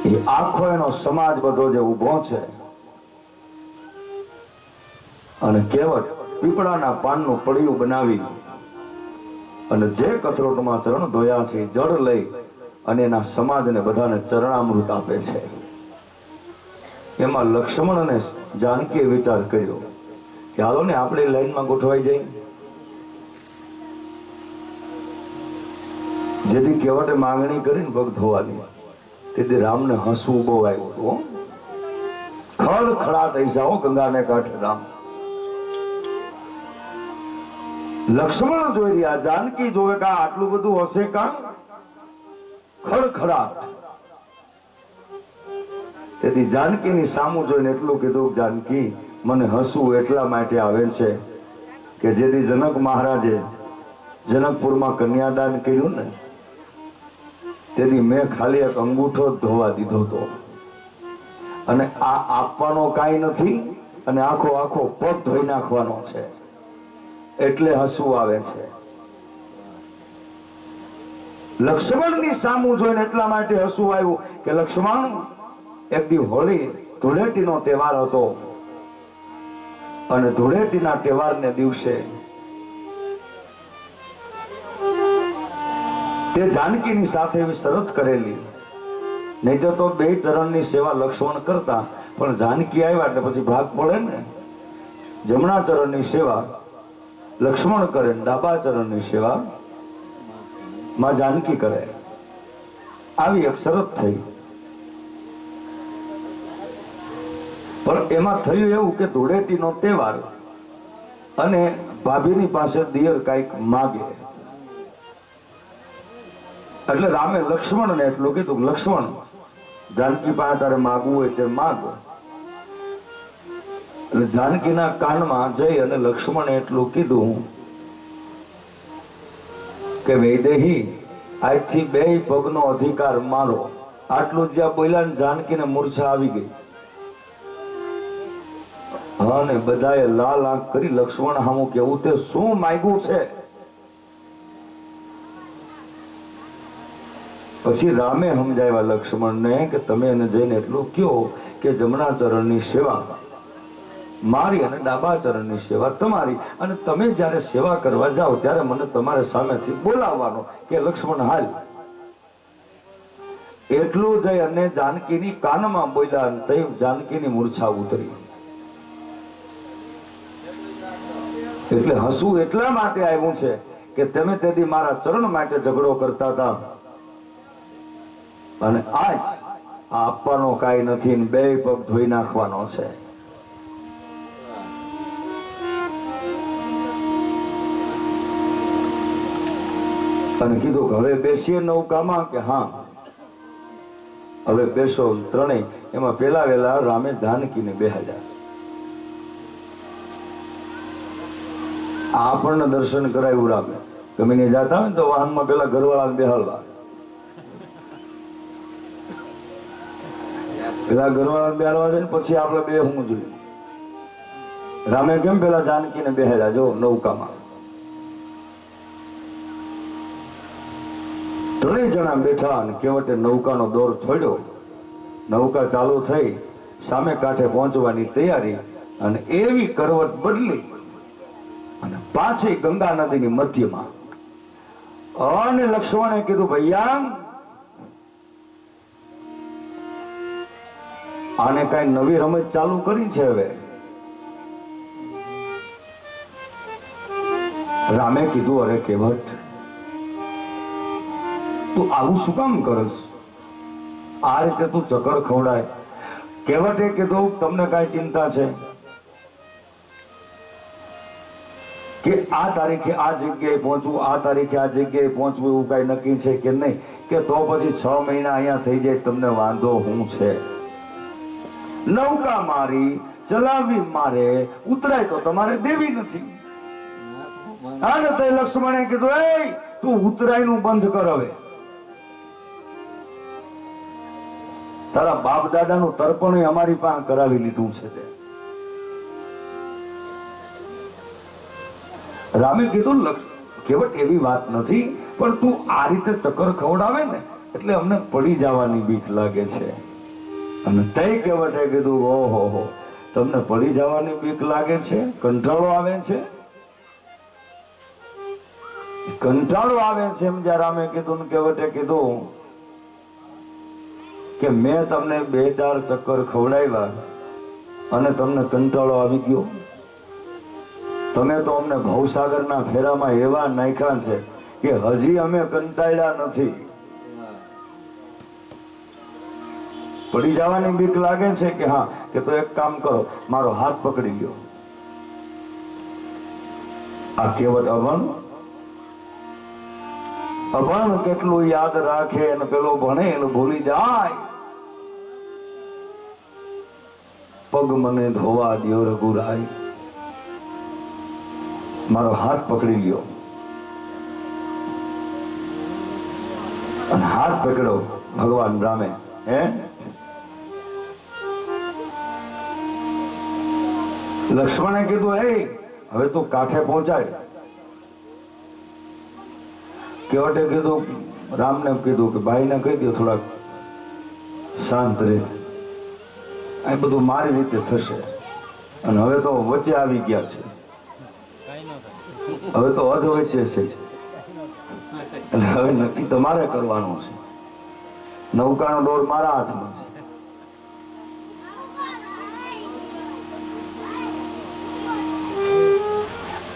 એ આખો એનો સમાજ બધો જે ઉભો છે અને કેવટ પીપળાના પાનનું પડિયું બનાવી અને જે કથરોટમાં ચરણ ધોયા છે જળ લઈ અને એના સમાજને બધાને ચરણામૃત આપે છે. એમાં લક્ષ્મણ અને જાનકીએ વિચાર કર્યો કે હાલો ને આપણે લાઈનમાં ગોઠવાઈ જઈએ. જેથી કેવટે માંગણી કરીને પગ ધોવાની, તેથી રામને હસવું બહુ આવ્યું હતું. ખડખડાટ હૈસાઓ ગંગાને કાંઠે રામ. લક્ષ્મણ જોઈ રહ્યા, જાનકી જોવે કે આટલું બધું હશે કા? ખડખડાટ. તેથી જાનકીની સામું જોઈને એટલું કીધું, જાનકી મને હસવું એટલા માટે આવે છે કે જેથી જનક મહારાજે જનકપુરમાં કન્યાદાન કર્યું ને, તેથી મેં ખાલી એક અંગૂઠો જ ધોવા દીધો હતો અને આ આપવાનો કાંઈ નથી અને આખો આખો પગ ધોઈ નાખવાનો છે, એટલે હસવું આવે છે. લક્ષ્મણની સામું જોઈને એટલા માટે હસવું આવ્યું કે લક્ષ્મણ એક દી હોળી ધૂળેટીનો તહેવાર હતો અને ધૂળેટીના તહેવારને દિવસે તે જાનકીની સાથે એવી શરત કરેલી, નહીં તો બે ચરણની સેવા લક્ષ્મણ કરતા, પણ જાનકી આવ્યા એટલે પછી ભાગ પડે ને. જમણા ચરણની સેવા લક્ષ્મણ કરે, ડાબા ચરણની સેવા માં જાનકી કરે. આવી એક શરત થઈ. પણ એમાં થયું એવું કે ધૂળેટીનો તહેવાર અને ભાભીની પાસે દિયર કઈક માગે, એટલે રામે લક્ષ્મણને એટલું કીધું, લક્ષ્મણ જાનકી પાસે તારે માગવું હોય તે માગો. એટલે જાનકીના કાનમાં જઈ અને લક્ષ્મણે એટલું કીધું કે વૈદેહી આજથી બે પગનો અધિકાર મારો. આટલું જ્યાં બોલ્યા ને જાનકીને મૂર્છા આવી ગઈ. હા ને બધાએ લાલ આંખ કરી લક્ષ્મણ હામું કેવું તે શું માંગ્યું છે. પછી રામે સમજાવ્યા લક્ષ્મણને કે તમે એને જઈને એટલું કહો કે જમણા ચરણની સેવા મારી અને ડાબા ચરણની સેવા તમારી, અને તમે જ્યારે સેવા કરવા જાઓ ત્યારે મને તમારે સામેથી બોલાવવાનો કે લક્ષ્મણ હાલ. એટલું જઈ અને જાનકીની કાનમાં બોલ્યા, તે જાનકીની મૂર્છા ઉતરી. એટલે હસવું એટલા માટે આવ્યું છે કે તમે તેથી મારા ચરણ માટે ઝઘડો કરતા હતા અને આજ આપવાનો કાંઈ નથી, બે પગ ધોઈ નાખવાનો છે. અને કીધું કે હવે બેસીએ નૌકામાં કે હા હવે બેસો ત્રણેય. એમાં પેલા વેલા રામે જાનકીને બેહાડ્યા. આપણને દર્શન કરાવ્યું રામે. ગમે ને જાતા હોય તો વાહનમાં પેલા ઘરવાળાને બેહાડવા, પેલા ઘરવાળાને બેહાડવા છે ને પછી આપણે બે હું જોઈએ. રામે કેમ પેલા જાનકીને બેહેલા જો નૌકામાં, ત્રણેય જણા બેઠા અને કેવટે નૌકાનો દોર છોડ્યો. નૌકા ચાલુ થઈ, સામે કાંઠે પહોંચવાની તૈયારી, અને એવી કરવટ બદલી અને પાછી ગંગા નદીની મધ્યમાં. અને લક્ષ્મણે કીધું, ભૈયા આને કઈ નવી રમત ચાલુ કરી છે હવે. રામે કીધું, અરે કેવટ, તું આવું શું કામ કરસ? આ રીતે તું ચક્કર ખવડાય. કેવટે કીધું, તમને કઈ ચિંતા છે કે આ તારીખે આ જગ્યાએ પહોંચવું, આ તારીખે આ જગ્યાએ પહોંચવું, એવું કઈ નક્કી છે કે નહીં? કે તો પછી 6 મહિના અહીંયા થઈ જાય, તમને વાંધો શું છે? નૌકા મારી ચલાવી મારે, ઉતરાય તો તમારે દેવી નથી. આને તે લક્ષ્મણે કીધું, એ તું ઉતરાયનું બંધ કર હવે. તારા બાપ દાદાનું તર્પણ અમારી પાસે કરાવી લીધું છે તે. રામે કીધું, કેવટ એવી વાત નથી, પણ તું આ રીતે ચક્કર ખવડાવે ને એટલે અમને પડી જવાની બીક લાગે છે. અને તે કેવટે કીધું, ઓહો હો, તમને પડી જવાની બીક લાગે છે? કંટાળો આવે છે? કંટાળો આવે છે એમ જ્યારે રામે કીધું, કેવટે કીધું કે મેં તમને 2-4 ચક્કર ખવડાવ્યા અને તમને કંટાળો આવી ગયો? તમે તો અમને ભવસાગરના ફેરામાં એવા નાખ્યા છે કે હજી અમે કંટાળ્યા નથી. પડી જવાની બીક લાગે છે કે હા, કે તો એક કામ કરો, મારો હાથ પકડી લ્યો. આ કેવટ અભણ કેટલું યાદ રાખે, અને પેલો ભણે એનું ભૂલી જાય. પગ મને ધોવા દ્યો રઘુરાય, મારો હાથ પકડી લ્યો. અને હાથ પકડો ભગવાન રામે. લક્ષ્મણે કીધું, હે હવે તું કાંઠે પહોંચાય. કેવટે કીધું, રામને કીધું કે ભાઈને કહી દો થોડાક શાંત રહે, આ બધું મારી રીતે થશે. અને હવે તો વચ્ચે આવી ગયા છે, હવે તો અધ વચ્ચે છે, એટલે હવે નક્કી તમારે કરવાનું છે. નૌકાનો દોર મારા હાથમાં છે.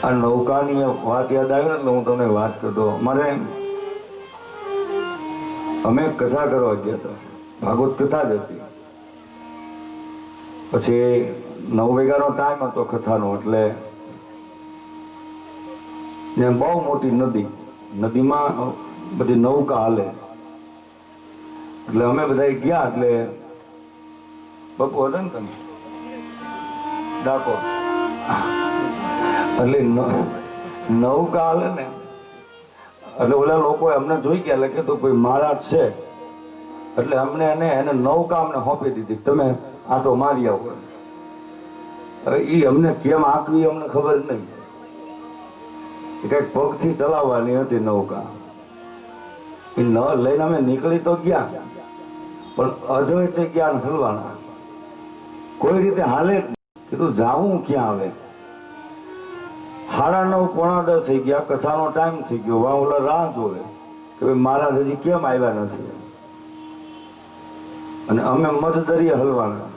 આ નૌકાની વાત યાદ આવી ને એટલે હું તમને વાત કરતો. અમે કથા કરવા ગયા હતા, ભાગવત કથા જ હતી. પછી 9 વાગ્યાનો ટાઈમ હતો કથાનો, એટલે બહુ મોટી નદીમાં બધી નૌકા હાલે. એટલે અમે બધા ગયા, એટલે બપુ હતા ને તમે ડાકોર, એટલે નૌકા હાલે ને, એટલે ઓલા લોકો અમને જોઈ ગયા, એટલે કીધું કોઈ મહારાજ છે, એટલે અમને એને નૌકા અમને સોંપી દીધી, તમે આટો મારી આવો. હવે એ અમને કેમ આંકવી અમને ખબર નહીં. કઈક પગથી ચલાવવાની હતી નૌકા. એ લઈને અમે નીકળી તો ગયા, પણ અધવચ્ચે ગયા હલવાના, કોઈ રીતે હાલે. કીધું જાવું ક્યાં? આવે 9:30 થઈ ગયા, કથાનો ટાઈમ થઈ ગયો. વા ઓલા રાહ જોવે કે ભાઈ મહારાજ હજી કેમ આવ્યા નથી. અને અમે મધદરિયે હલવાના.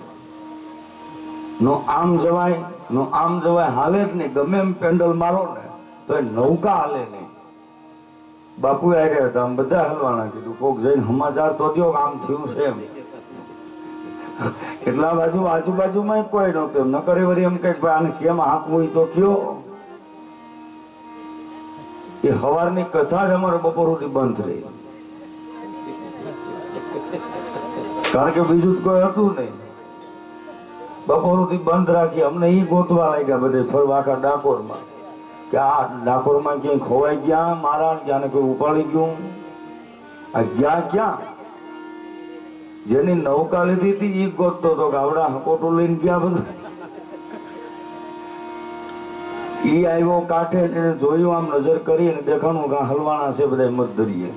નો આમ જવાય, નો આમ જવાય, હાલે જ નહીં. ગમે એમ પેન્ડલ મારો ને તો એ નૌકા હાલે નહીં. બાપુ આવ્યા હતા, આમ બધા હલવાના. કીધું કોક જઈને સમાચાર તો દો આમ થયું છે એમ. એટલા આજુબાજુમાં કોઈ નહોતું. ન કરે વળી એમ કઈક આને કેમ હાંકવું તો કયો. એ સવારની કથા જ અમારે બપોર સુધી બંધ રહી, કારણ કે બીજું કોઈ હતું નહીં. બપોર સુધી બંધ રાખી. અમને ઈ ગોતવા લાગ્યા બધે ફરવા આખા ડાકોરમાં, કે આ ડાકોરમાં ક્યાંય ખોવાઈ ગયા મહારાજ, ક્યાં કોઈ ઉપાડી ગયું. આ ગયા ક્યાં? જેની નૌકા લીધી હતી ઈ ગોતતો હતો કે આવડા હકોટું લઈને ગયા બધું. ઈ આવ્યો કાંઠે, એને જોયું, આમ નજર કરી અને દેખાણું કે હલવાણા છે બધા મધદરીએ.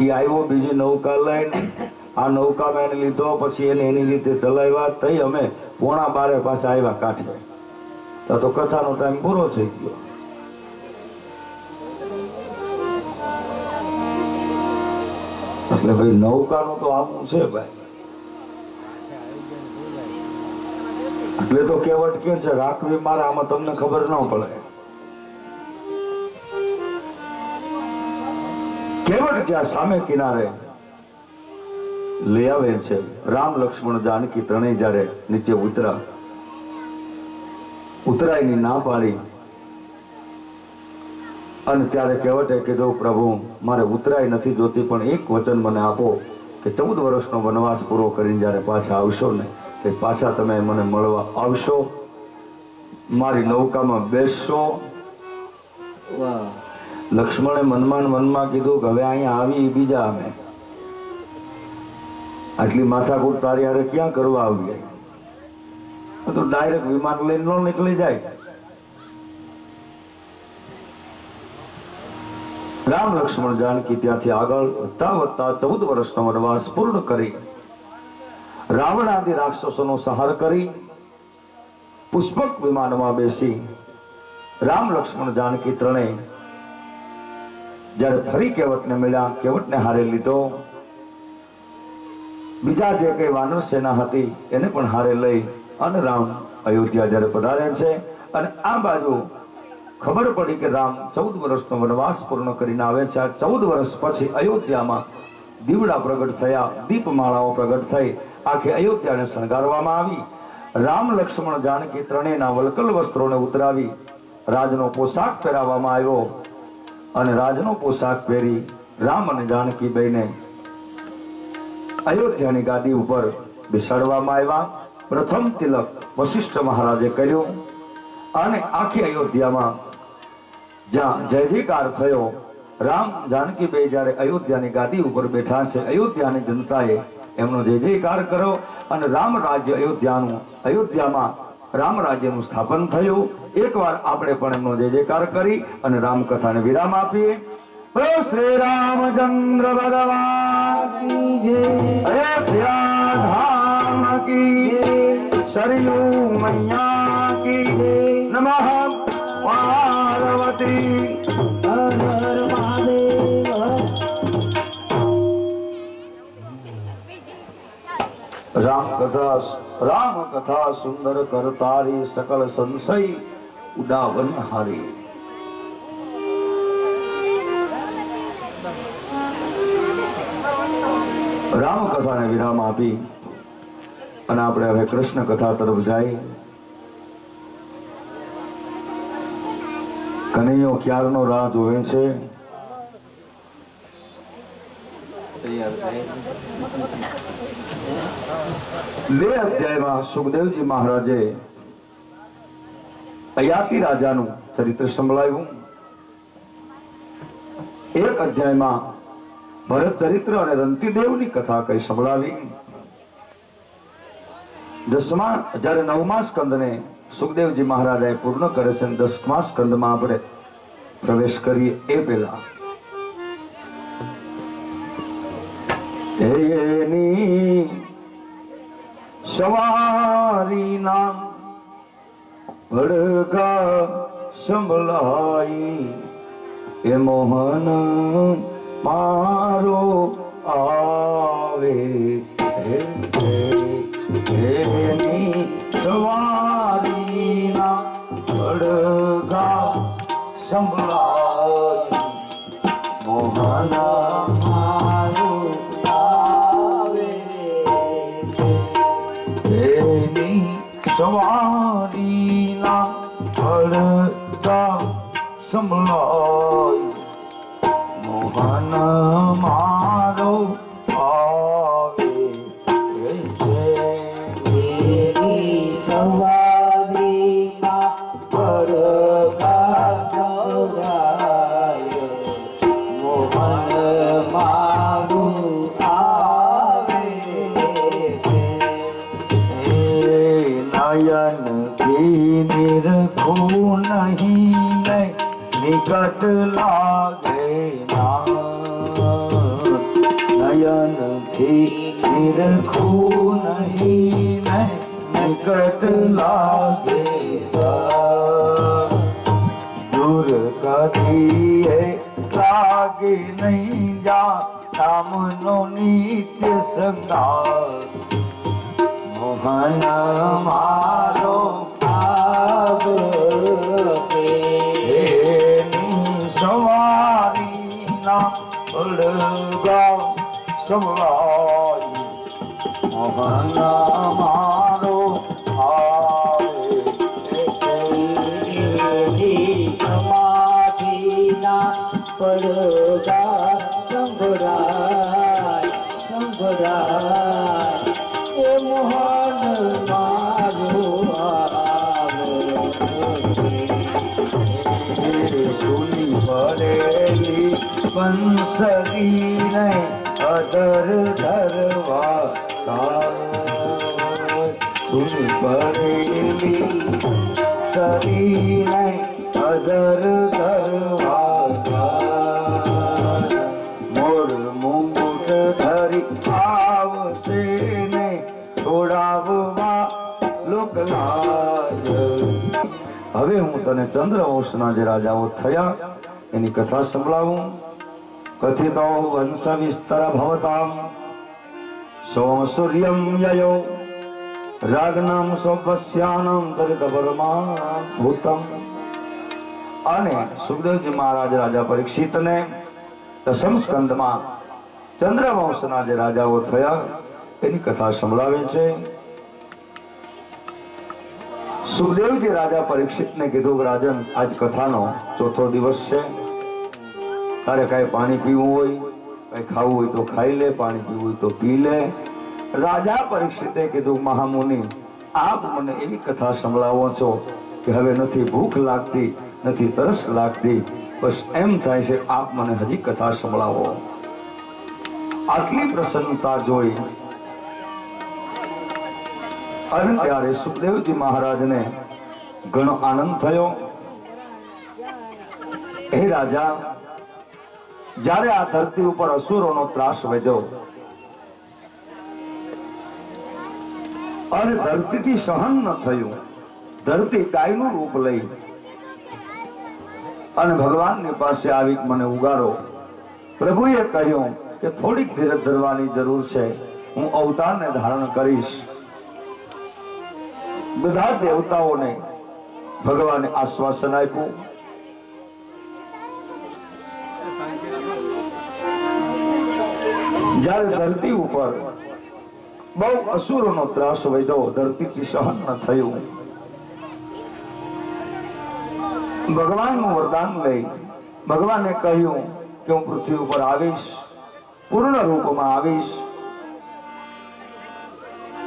ઈ આવ્યો બીજી નૌકા લઈને, આ નૌકામાં એને લીધો, પછી એને એની રીતે ચલાવ્યા. તઈ અમે 11:30 પાછા આવ્યા કાંઠે. તો કથાનો ટાઈમ પૂરો થઈ ગયો. એટલે ભાઈ નૌકાનું તો આવું છે ભાઈ. એટલે તો કહેવત કે છે રાખવી મારા, આમાં તમને ખબર ન પડે. કહેવત જ્યાં સામે કિનારે લઈ આવે છે. રામ લક્ષ્મણ જાનકી ત્રણેય જ્યારે નીચે ઉતરાયની ના પાડી અને ત્યારે કહેવતે કીધું, પ્રભુ મારે ઉતરાય નથી જોતી, પણ એક વચન મને આપો કે 14 વર્ષનો વનવાસ પૂરો કરીને જ્યારે પાછા આવશો ને, તે પાછા તમે મને મળવા આવશો, મારી નૌકામાં બેસશો. લક્ષ્મણે મનમાં કીધું કે હવે અહીંયા આવી બીજા અમે, આટલી માથાકૂટ તારી હારે ક્યાં કરવા આવી? તો ડાયરેક્ટ વિમાન લઈને ન નીકળી જાય. રામ લક્ષ્મણ જાનકી ત્યાંથી આગળ વધતા 14 વર્ષનો વનવાસ પૂર્ણ કરી રાવણ આદિ રાક્ષસોનો સંહાર કરી પુષ્પક વિમાનમાં બેસી રામ લક્ષ્મણ જાનકી ત્રણેય જ્યારે ફરી કેવટને મળ્યા, કેવટને હારે લીધો. બીજા જે કઈ વાનર સેના હતી એને પણ હારે લઈ અને રામ અયોધ્યા જ્યારે પધારે છે. અને આ બાજુ ખબર પડી કે રામ 14 વર્ષનો વનવાસ પૂર્ણ કરીને આવે છે. 14 વર્ષ પછી અયોધ્યામાં દીવડા પ્રગટ થયા, દીપમાળાઓ પ્રગટ થઈ, આખી અયોધ્યાને શણગારવામાં આવી. રામ લક્ષ્મણ જાનકી ત્રણેયના વલકલ વસ્ત્રોને ઉતરાવી રાજનો પોશાક પહેરાવવામાં આવ્યો અને રાજનો પોશાક પહેરી રામ અને જાનકી બેને અયોધ્યાની ગાદી ઉપર બેસાડવામાં આવ્યા. પ્રથમ તિલક વશિષ્ઠ મહારાજે કર્યું અને આખી અયોધ્યામાં જ્યાં જય જયકાર થયો. રામ જાનકી બે જ્યારે અયોધ્યાની ગાદી ઉપર બેઠા છે, અયોધ્યાની જનતાએ એમનો જય જયકાર કર્યો અને રામ રાજ્ય અયોધ્યામાં રામ રાજ્યનું સ્થાપન થયું. એકવાર આપણે પણ એમનો જય જયકાર કરી અને રામકથાને વિરામ આપીએ. શ્રી રામચંદ્ર ભગવાન અયોધ્યા ધામ કી, સરયુ મૈયા કી, નમઃ પાર્વતી હર મહાદેવ. રામ કથા સુંદર કરતારી, સકલ સંશય ઉડાવન હારી. રામ કથાને વિરામ આપી અને આપણે હવે કૃષ્ણ કથા તરફ જાય. કનૈયો ક્યારનો રાહ જોવે છે. બે અધ્યાયમાં સુખદેવજી મહારાજે અયાતિ રાજાનું ચરિત્ર સંભળાવ્યું. એક અધ્યાયમાં ભરત ચરિત્ર અને રંતિદેવની કથા કઈ સંભળાવી. જ્યારે 9મા સ્કંદને સુખદેવજી મહારાજે પૂર્ણ કરે છે, 10મા સ્કંદમાં આપણે પ્રવેશ કરીએ એ પહેલા એની સવારીના ભડકા સંભળાઈ, એ મોહન મારો આવે છે. એની સવારીના ભડકા સંભળાઈ, મોહન મારો આવે. એની સવારીના ભડકા સંભળાઈ, મોહન મારો આવે છે. એની સવારીના ભડકા સંભળાય, મોહન મારું આવે છે. नयन की निरखो नहीं मैं निकट लागे ना नयन थी निरखो नहीं मैं निकट लागे सा दूर कदी है लागे नहीं जा नामनो नित्य संगार मोहन मारो आव सवारी ना बड़गा सवारी मोहन मारो आवे समाधि ना बड़गा संभराय संभराय मोहन मारो सुनी पड़ेली बंसरी ने अदर धरवा सुनी पड़ेली सरी ने अदर धरवा मोर मुंगुट धरी आवसे ने છોડાવવા લોકલાજ હવે હું તને ચંદ્રવંશના જે રાજાઓ થયા એની કથા સંભળાવું કથિતો વંશ વિસ્તર ભવતામ સોમ સૂર્યમ યયો રાગનામ સોપસ્યાનમ તરિત વર્મા ભૂતમ અને સુખદેવજી મહારાજ રાજા પરીક્ષિતને દશમ સ્કંદમાં ચંદ્રવંશના જે રાજાઓ થયા એની કથા સંભળાવે છે સુખદેવજી રાજા પરીક્ષિતને કીધું કે રાજન આજ કથાનો ચોથો દિવસ છે તારે કાંઈ પાણી પીવું હોય કાંઈ ખાવું હોય તો ખાઈ લે પાણી પીવું હોય તો પી લે રાજા પરીક્ષિતે કીધું મહામુનિ આપ મને એવી કથા સંભળાવો છો કે હવે નથી ભૂખ લાગતી નથી તરસ લાગતી બસ એમ થાય છે આપ મને હજી કથા સંભળાવો આટલી પ્રસન્નતા જોઈ અને ત્યારે સુખદેવજી મહારાજને ઘણો આનંદ થયો હે રાજા જ્યારે આ ધરતી ઉપર અસુરોનો ત્રાસ વધ્યો અને ધરતીથી સહન ન થયું ધરતી ગાયનું રૂપ લઈ અને ભગવાનની પાસે આવી મને ઉગારો પ્રભુએ કહ્યું કે થોડીક ધીરજ ધરવાની જરૂર છે હું અવતારને ધારણ કરીશ બધા દેવતાઓને ભગવાને આશ્વાસન આપ્યું જ્યારે ધરતી ઉપર બહુ અસુરોનો ત્રાસ વધ્યો ધરતીથી સહન ન થયું ભગવાનનું વરદાન લઈ ભગવાને કહ્યું કે હું પૃથ્વી ઉપર આવીશ પૂર્ણ રૂપમાં આવીશ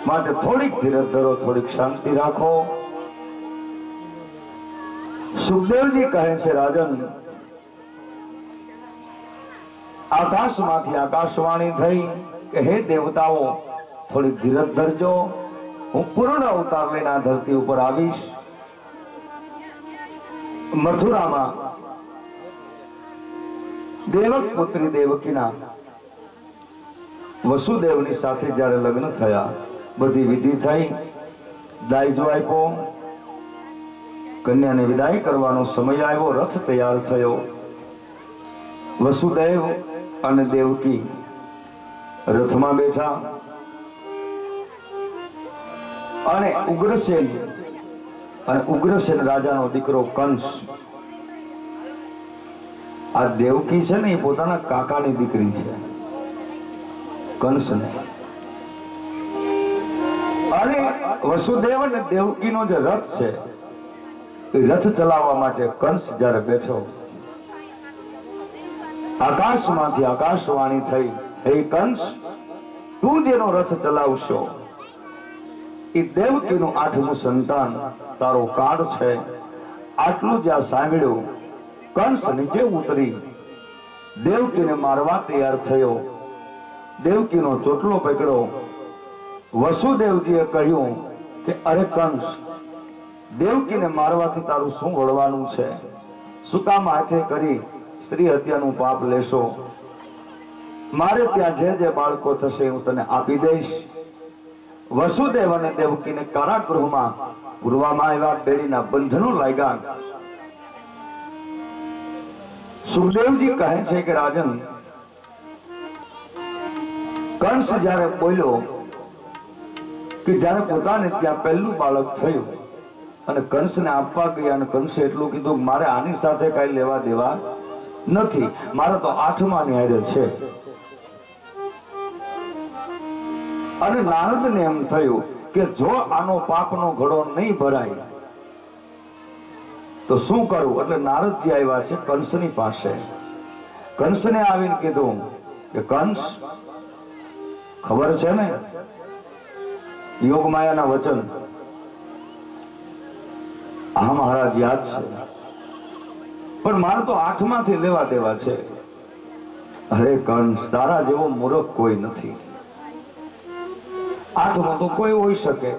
માટે થોડીક ધીરજ ધરો થોડીક શાંતિ રાખો સુખદેવજી કહે છે રાજન આકાશમાંથી આકાશવાણી થઈ કે હે દેવતાઓ થોડીક ધીરજ ધરજો હું પૂર્ણ અવતાર લઈને આ ધરતી ઉપર આવીશ મથુરામાં દેવક પુત્રી દેવકીના વસુદેવની સાથે જ્યારે લગ્ન થયા બધી વિધિ થઈ દાયજો આપ્યો કન્યાને વિદાય કરવાનો સમય આવ્યો રથ તૈયાર થયો વસુદેવ અને દેવકી રથમાં બેઠા અને ઉગ્રસેન રાજાનો દીકરો કંસ આ દેવકી છે ને એ પોતાના કાકાની દીકરી છે કંસને અને વસુદેવ અને દેવકીનો જે રથ છે એ રથ ચલાવવા માટે કંસ જ્યારે બેઠો આકાશમાંથી આકાશવાણી થઈ હે કંસ તું જેનો રથ ચલાવશો એ દેવકીનું 8મું સંતાન તારો કાળ છે આટલું જ્યાં સાંભળ્યું કંસ નીચે ઉતરી દેવકીને મારવા તૈયાર થયો દેવકીનો ચોટલો પકડ્યો વસુદેવજીએ કહ્યું કે અરે કંસ, દેવકીને મારવાથી તારું શું વળવાનું છે? શું કામ હાથે કરી સ્ત્રી હત્યાનું પાપ લેશો? મારે ત્યાં જે જે બાળકો થશે હું તને આપી દઈશ. વસુદેવ અને દેવકીને કારાગૃહમાં પૂરવામાં આવ્યા, બેડીના બંધનો લાગ્યા. સુખદેવજી કહે છે કે રાજન, કંસ જ્યારે બોલ્યો કે જ્યારે પોતાને ત્યાં પહેલું બાળક થયું અને કંસને આપવા ગયા અને કંસે એટલું કીધું કે મારે આની સાથે કઈ લેવા દેવા નથી, મારે તો 8મા ન્યાય છે. અને નારદને એમ થયું કે જો આનો પાપનો ઘડો નહીં ભરાય તો શું કરવું? એટલે નારદજી આવ્યા છે કંસની પાસે. કંસને આવીને કીધું કે કંસ, ખબર છે ને યોગ માયાના વચન? હા મહારાજ, યાદ છે, પણ મારે તો 8માંથી લેવા દેવા છે. અરે કંસ, તારા જેવો મૂર્ખ કોઈ નથી. 8મો તો કોઈ હોઈ શકે,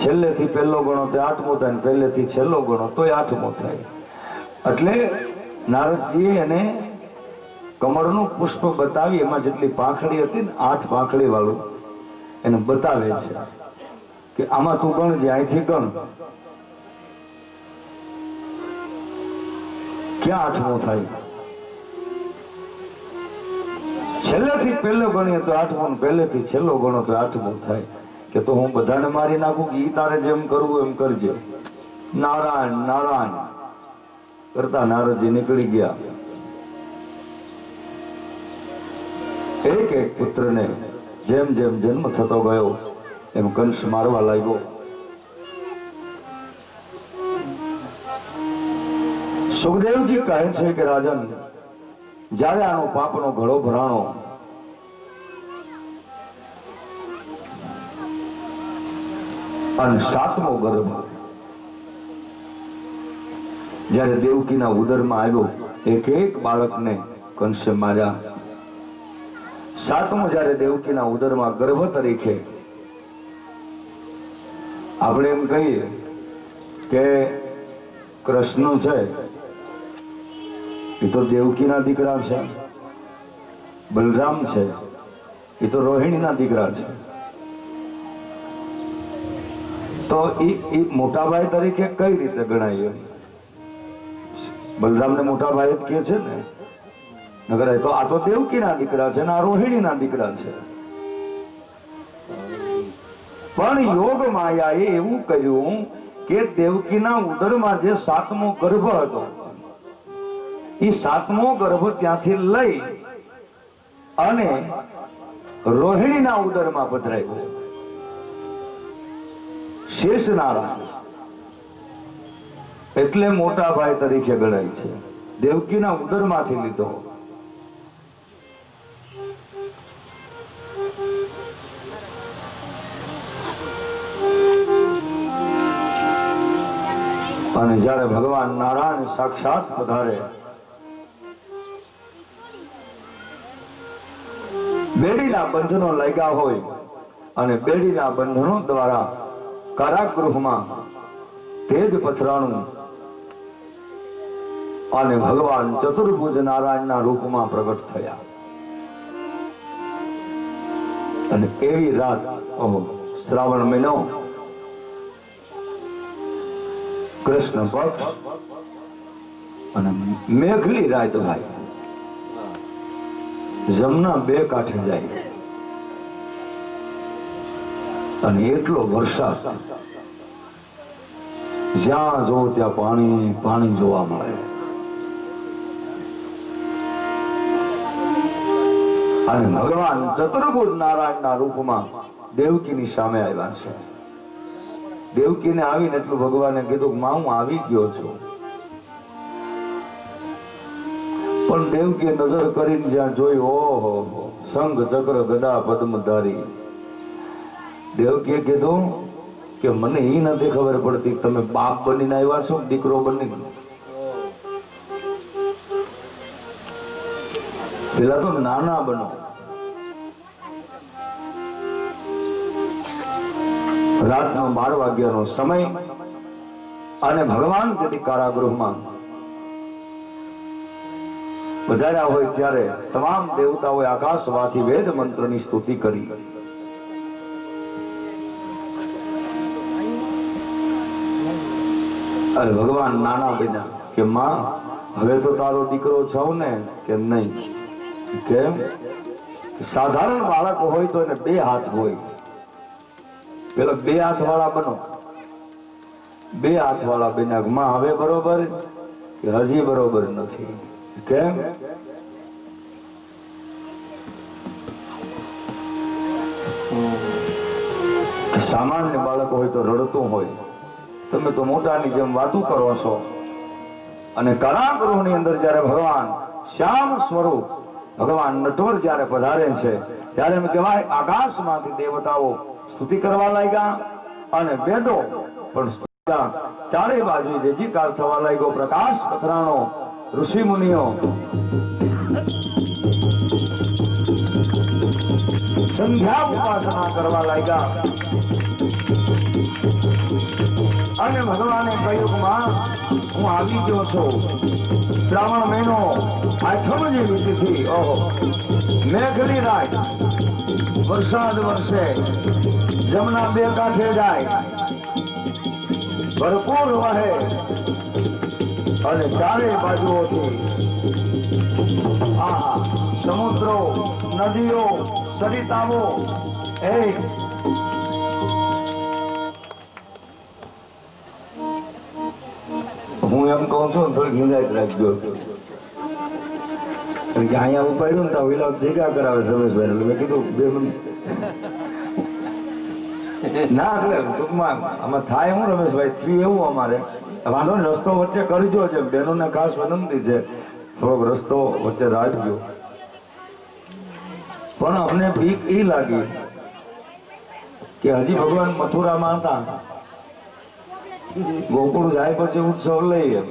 છેલ્લેથી પહેલો ગણો તો 8મો થાય, પહેલેથી છેલ્લો ગણો તોય 8મો થાય. એટલે નારદજીએ એને કમળનું પુષ્પ બતાવી, એમાં જેટલી પાંખડી હતી ને 8 પાંખડી વાળું એને બતાવે છે કે આમાં તું ગણ, અહીંથી ગણ, ક્યાં 8મો થાય? છેલ્લેથી પહેલો ગણીએ તો 8મો, પહેલેથી છેલ્લો ગણો તો 8મો થાય. કે તો હું બધાને મારી નાખું કે ઈ તારે જેમ કરવું એમ કરજે. નારાયણ નારાયણ કરતા નારદજી નીકળી ગયા. એક એક પુત્રને જેમ જેમ જન્મ થતો ગયો એમ કંસ મારવા લાગ્યો. સુખદેવજી કહે છે કે રાજન, જ્યારે આનો પાપનો ઘડો ભરાણો અને 7મો ગર્ભ જ્યારે દેવકીના ઉદરમાં આવ્યો, એક એક બાળકને કંસે માર્યા. 7મો જ્યારે દેવકીના ઉદરમાં ગર્ભ તરીકે આપણે એમ કહીએ કે કૃષ્ણ છે એ તો દેવકીના દીકરા છે, બલરામ છે એ તો રોહિણીના દીકરા છે, તો એ મોટા ભાઈ તરીકે કઈ રીતે ગણાય? બલરામને મોટા ભાઈ જ કે છે ને, નગર તો આ તો દેવકીના દીકરા છે ને આ રોહિણીના દીકરા છે. પણ યોગ માયાએ એવું કર્યું કે દેવકીના ઉદરમાં જે 7મો ગર્ભ હતો એ 7મો ગર્ભ ત્યાંથી લઈ અને રોહિણીના ઉદરમાં પધરાવ્યો. શેષનારાયણ એટલે મોટા ભાઈ તરીકે ગણાય છે, દેવકીના ઉદરમાંથી લીધો. અને જ્યારે ભગવાન નારાયણ સાક્ષાત પધારે, બેડીના બંધનો લાગ્યા હોય અને બેડીના બંધનો દ્વારા કારાગૃહમાં તેજ પથરાણું અને ભગવાન ચતુર્ભુજ નારાયણના રૂપમાં પ્રગટ થયા. અને એવી રાત, શ્રાવણ મહિનો, કૃષ્ણ પક્ષ અને મેઘલી રાત ભાઈ, જમના 2 કાંઠે જાય અને એટલો વરસાદ, જ્યાં જો ત્યાં પાણી પાણી જોવા મળે. અને ભગવાન ચતુર્ભુજ નારાયણના રૂપમાં દેવકીની સામે આવ્યા છે. દેવકીને આવીને એટલું ભગવાને કીધું, માં હું આવી ગયો છું. પણ દેવકીએ નજર કરીને જ્યાં જોઈ, ઓહો, શંખ ચક્ર ગદા પદ્મધારી. દેવકીએ કીધું કે મને એ નથી ખબર પડતી તમે બાપ બનીને આવ્યા છો દીકરો બની? પેલા તો નાના બનો. રાતનો 12 વાગ્યાનો સમય અને ભગવાન જેથી કારાગૃહમાં પધાર્યા હોય ત્યારે તમામ દેવતાઓએ આકાશવાથી વેદ મંત્રની સ્તુતિ કરી. અને ભગવાન નાના બન્યા કે માં હવે તો તારો દીકરો છો ને કે નહીં? કેમ? સાધારણ બાળક હોય તો એને 2 હાથ હોય. પેલા 2 હાથ વાળા બનો. 2 હાથ વાળા બન્યા. માં હવે બરોબર કે હજી બરોબર નથી? કેમ? સામાન્ય બાળક હોય તો રડતું હોય. તમે તો મોટાની જેમ વાતું કરો છો. અને કારાગૃહની અંદર જ્યારે ભગવાન શ્યામ સ્વરૂપ ભગવાન નટવર જ્યારે પધારે છે ત્યારે એમ કહેવાય આકાશમાંથી દેવતાઓ સ્તુતિ કરવા લાગ્યા અને વેદો પણ ચારે બાજુ જયજયકાર થવા લાગ્યો. પ્રકાશ પથરાણો. ઋષિ મુનિઓ સંધ્યા ઉપાસના કરવા લાગ્યા. અને ભગવાને કહ્યું માં હું આવી ગયો છું. શ્રાવણ મહિનો આઠમની વીતીથી ઓહો મેઘની રાત વરસાદ વરસે જમના 2 કાંઠે જાય ભરપૂર વહે અને ચારે બાજુઓથી સમુદ્રો નદીઓ સરિતાઓ હું એમ કહું છું થોડીક નિરાત રાખજો કારણ કે અહીંયા ઉપાડ્યું ને તો વિલાપ ભેગા કરાવે છે રમેશભાઈ. એટલે મેં કીધું 2 મિનિટ ના એટલે ટૂંકમાં આમાં થાય હું રમેશભાઈ થયું એવું અમારે વાંધો ને રસ્તો વચ્ચે કરજો. છે બહેનોને ખાસ વિનંતી છે થોડોક રસ્તો વચ્ચે રાખજો. પણ અમને બીક એ લાગી કે હજી ભગવાન મથુરામાં હતા. ગોકુળ જાય પછી ઉત્સવ લઈએ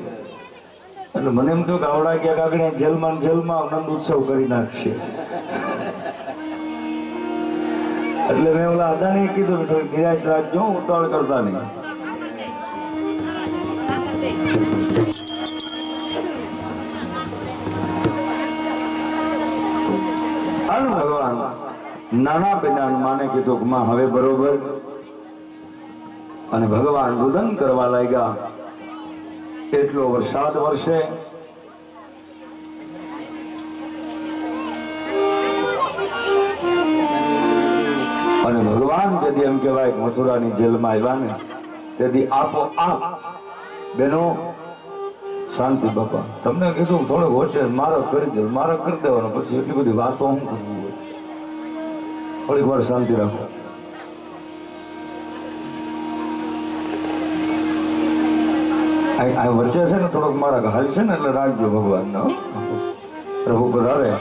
એટલે મને એમ થયું કે આવડા ક્યાંક આગળ જેલમાં આનંદ ઉત્સવ કરી નાખશે. એટલે મેં ઓલા અદાને કીધું થોડી નિરાશ રાખજો, ઉતાવળ કરતા નહીં. ભગવાન નાના બેના માને કીધું કે માં હવે બરોબર. અને ભગવાન રુદન કરવા લાગ્યા. એટલો વરસાદ વરસે અને ભગવાન જદી એમ કહેવાય મથુરાની જેલમાં આવ્યા ને તેથી આપો આપ બેનો શાંતિ બાપા તમને કીધું થોડો વચ્ચે મારો કરી દે મારો કરી દેવાનો પછી એટલી બધી વાતો હું કરવું હોય. થોડીક વાર શાંતિ રાખો. આ વચ્ચે છે ને થોડોક મારા હાલ છે ને એટલે રાખજો ભગવાન પ્રભુ પધારે.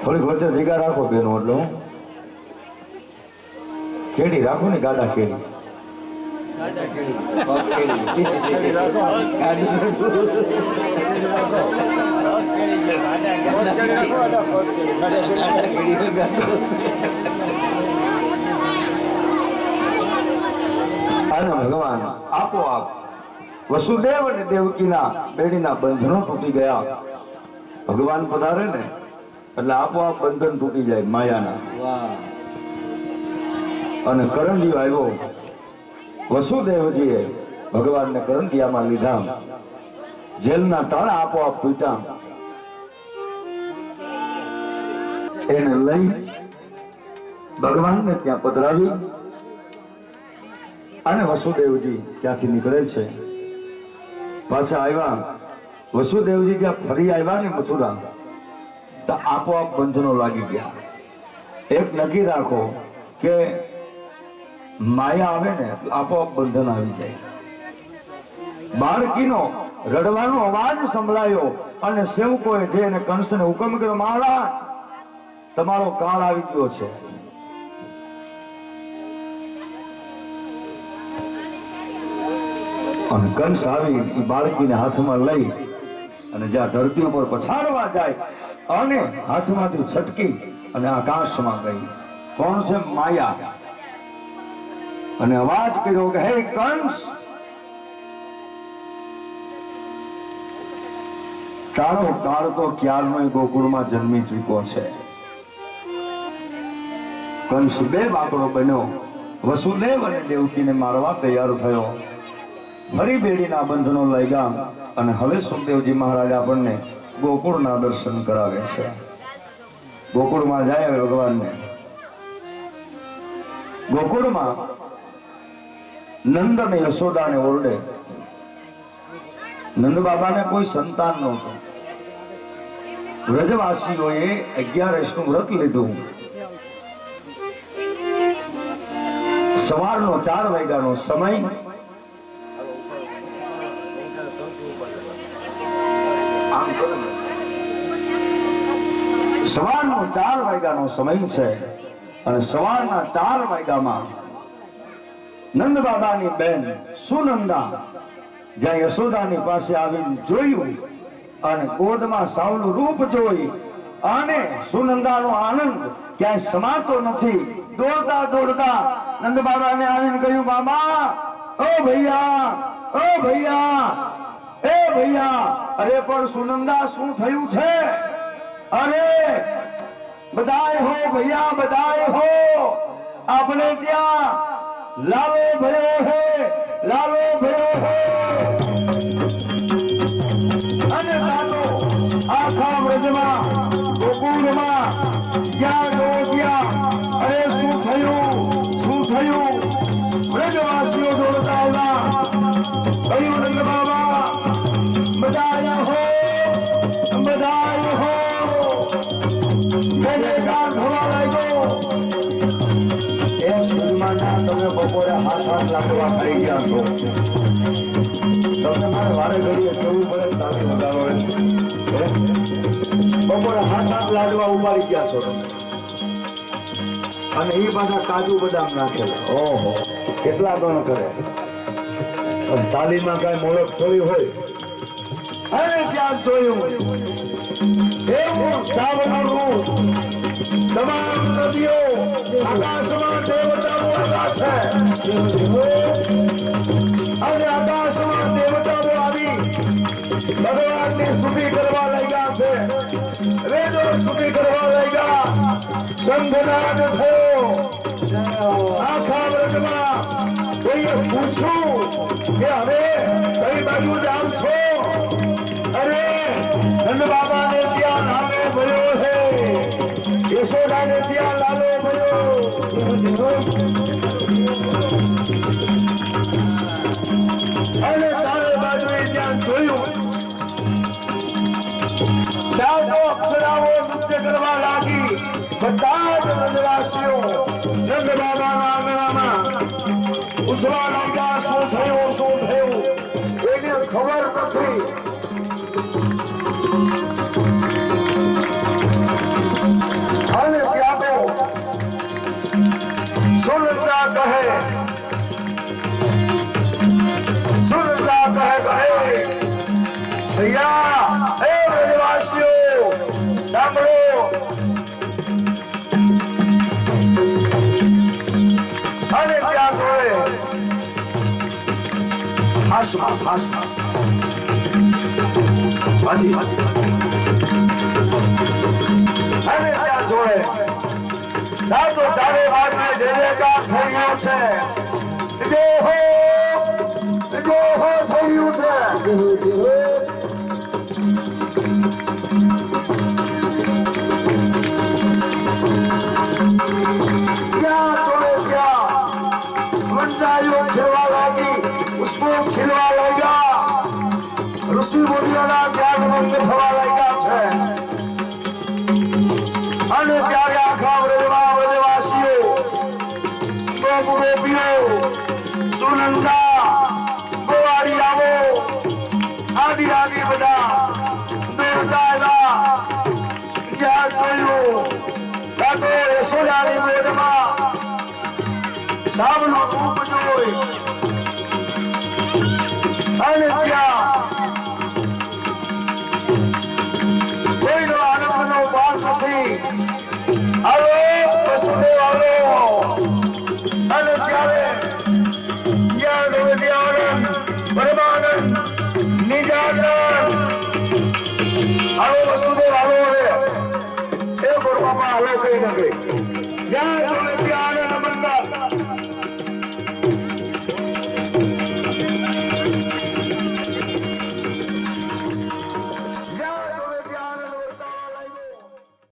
થોડીક વચ્ચે જગ્યા રાખો બેનો એટલે હું કેડી રાખો ને ગાડા કેડી અને ભગવાન આપોઆપ વસુદેવ અને દેવકીના બેડીના બંધનો તૂટી ગયા. ભગવાન પધારે ને એટલે આપોઆપ બંધન તૂટી જાય માયાના. અને કરંડિયો આવ્યો. વસુદેવજીએ ભગવાનને કરંડિયામાં લીધા. જેલના તાળા આપોઆપ તૂટ્યા. એને લઈ ભગવાનને ત્યાં પધરાવી અને વસુદેવજી ત્યાંથી નીકળે છે. પાછા આવ્યા. વસુદેવજી જ્યાં ફરી આવ્યા ને મથુરા તો આપોઆપ બંધનો લાગી ગયા. એક નક્કી રાખો કે માયા આવે ને આપોઆપ બંધન આવી જાય. બાળકીનો રડવાનો અવાજ સંભળાયો અને સેવકોએ જે એને કંસને હુકમ કર્યો મહારાજ તમારો કાળ આવી ગયો છે. અને કંસ આવી એ બાળકીને હાથમાં લઈ અને જ્યાં ધરતી ઉપર પછાડવા જાય અને હાથમાંથી છટકી અને આકાશમાં ગઈ. કોણ છે? માયા. અને અવાજ કર્યો કે હે કંસ, તારો કાળ તો ક્યારનો ગોકુળમાં જન્મી ચૂક્યો છે. કંસ બે બાકડો બન્યો, વસુદેવ અને દેવકીને મારવા તૈયાર થયો. ફરી બેડીના બંધનો લઈ ગયા અને હવે સુખદેવજી મહારાજ આપણને ગોકુળના દર્શન કરાવે છે. ગોકુળમાં જાય ભગવાનને. ગોકુળમાં નંદ અને યશોદાને ઓરડે. નંદ બાબાને કોઈ સંતાન નહોતું. વ્રજવાસીઓએ 11 નું વ્રત લીધું. સવારનો 4 વાગ્યાનો સમય. સવારનો 4 વાગ્યાનો સમય છે અને સવારના 4 વાગ્યામાં નંદ બાબાની બેન સુનંદા જ્યાં યશોદાની પાસે આવીને જોયું અને ગોદમાં સાવલું રૂપ જોઈ અને સુનંદાનો આનંદ ક્યાંય સમાતો નથી. દોડતા દોડતા નંદ બાબાને આવીને કહ્યું, બાબા, ઓ ભૈયા, ઓ ભૈયા, એ ભૈયા. અરે પણ સુનંદા, શું થયું છે? અરે બધાય હો ભૈયા, બધાય હો, આપણે ત્યાં લાલો ભયો હે, લાલો ભયો હે. અને તાતો આખા વ્રજમાં ગોકુળમાં ક્યાં ગયા? અરે શું થયું, શું થયું? વ્રજવાસીઓ દોડતા આવ્યા. કહ્યું, નંદ બાબા, બધાય હો, બધાય હો. તમે બપોરે 7-8 લાકડા ખાઈ ગયા છો. તમને મારે વારે ઘડીએ કેવું પડે, તાળી વગાડો. બપોરે 7-8 લાડવા ઉપાડી ગયા છો તમે. અને એ પાછા કાજુ બદામ નાખેલા. ઓહો, કેટલા ગણ કરે. તાલીમાં કઈ મોળક થોડી હોય. અને ત્યાં જોયું એવું સાવરણું તમામ નદીઓ આકાશમાં દેવતાઓ આવ્યા છે. અને આકાશમાં દેવતાઓ આવી ભગવાનની સ્તુતિ કરવા લાગ્યા છે. વેદો સ્તુતિ કરવા લાગ્યા. શંખનાદ થયો. આખા વ્રજમાં કોઈએ પૂછ્યું કે હવે કઈ બાજુ જાવ છો? અરે નંદ બાબાને ત્યાં લાલો ભયો છે, યશોદાને ત્યાં લાલો ભયો. અને ચારે બાજુએ ત્યાં જોયું ત્યાં તો અપ્સરાઓ નૃત્ય કરવા લાગી. બધા જ વ્રજવાસીઓ નંદ બાબાના આંગણામાં ઉછળવા લાગ્યા. શું થયું, શું થયું એને ખબર નથી. અને ત્યાં તો સુનંદા કહે, સુનંદા કહે ભૈયા, એ વ્રજવાસીઓ સાંભળો. અને ત્યાં જોડે હાસમાં હાસમાં હાજી અને ત્યાં જોડે ત્યાં તો ચારે બાજુએ જય જયકાર થઈ ગયો છે. દેહો દેહો થઈ ગયું છે. ત્યાં જોડે ત્યાં મંડાઈઓ ખેલવા લાગી, પુષ્પો ખીલવા લાગ્યા. ઋષિ મુનિઓના ધ્યાન ભંગ થવા લાગ્યા છે. અને ત્યારે આખા વ્રજમાં વ્રજવાસીઓ, ગોપીઓ, સુનંદા, ગોવાળિયાઓ આદિ આદિ બધા દોડતા આવ્યા. ત્યાં જોયું ત્યાં તો યશોદાની ગોદમાં સાવનું રૂપ જોઈ અને ત્યાં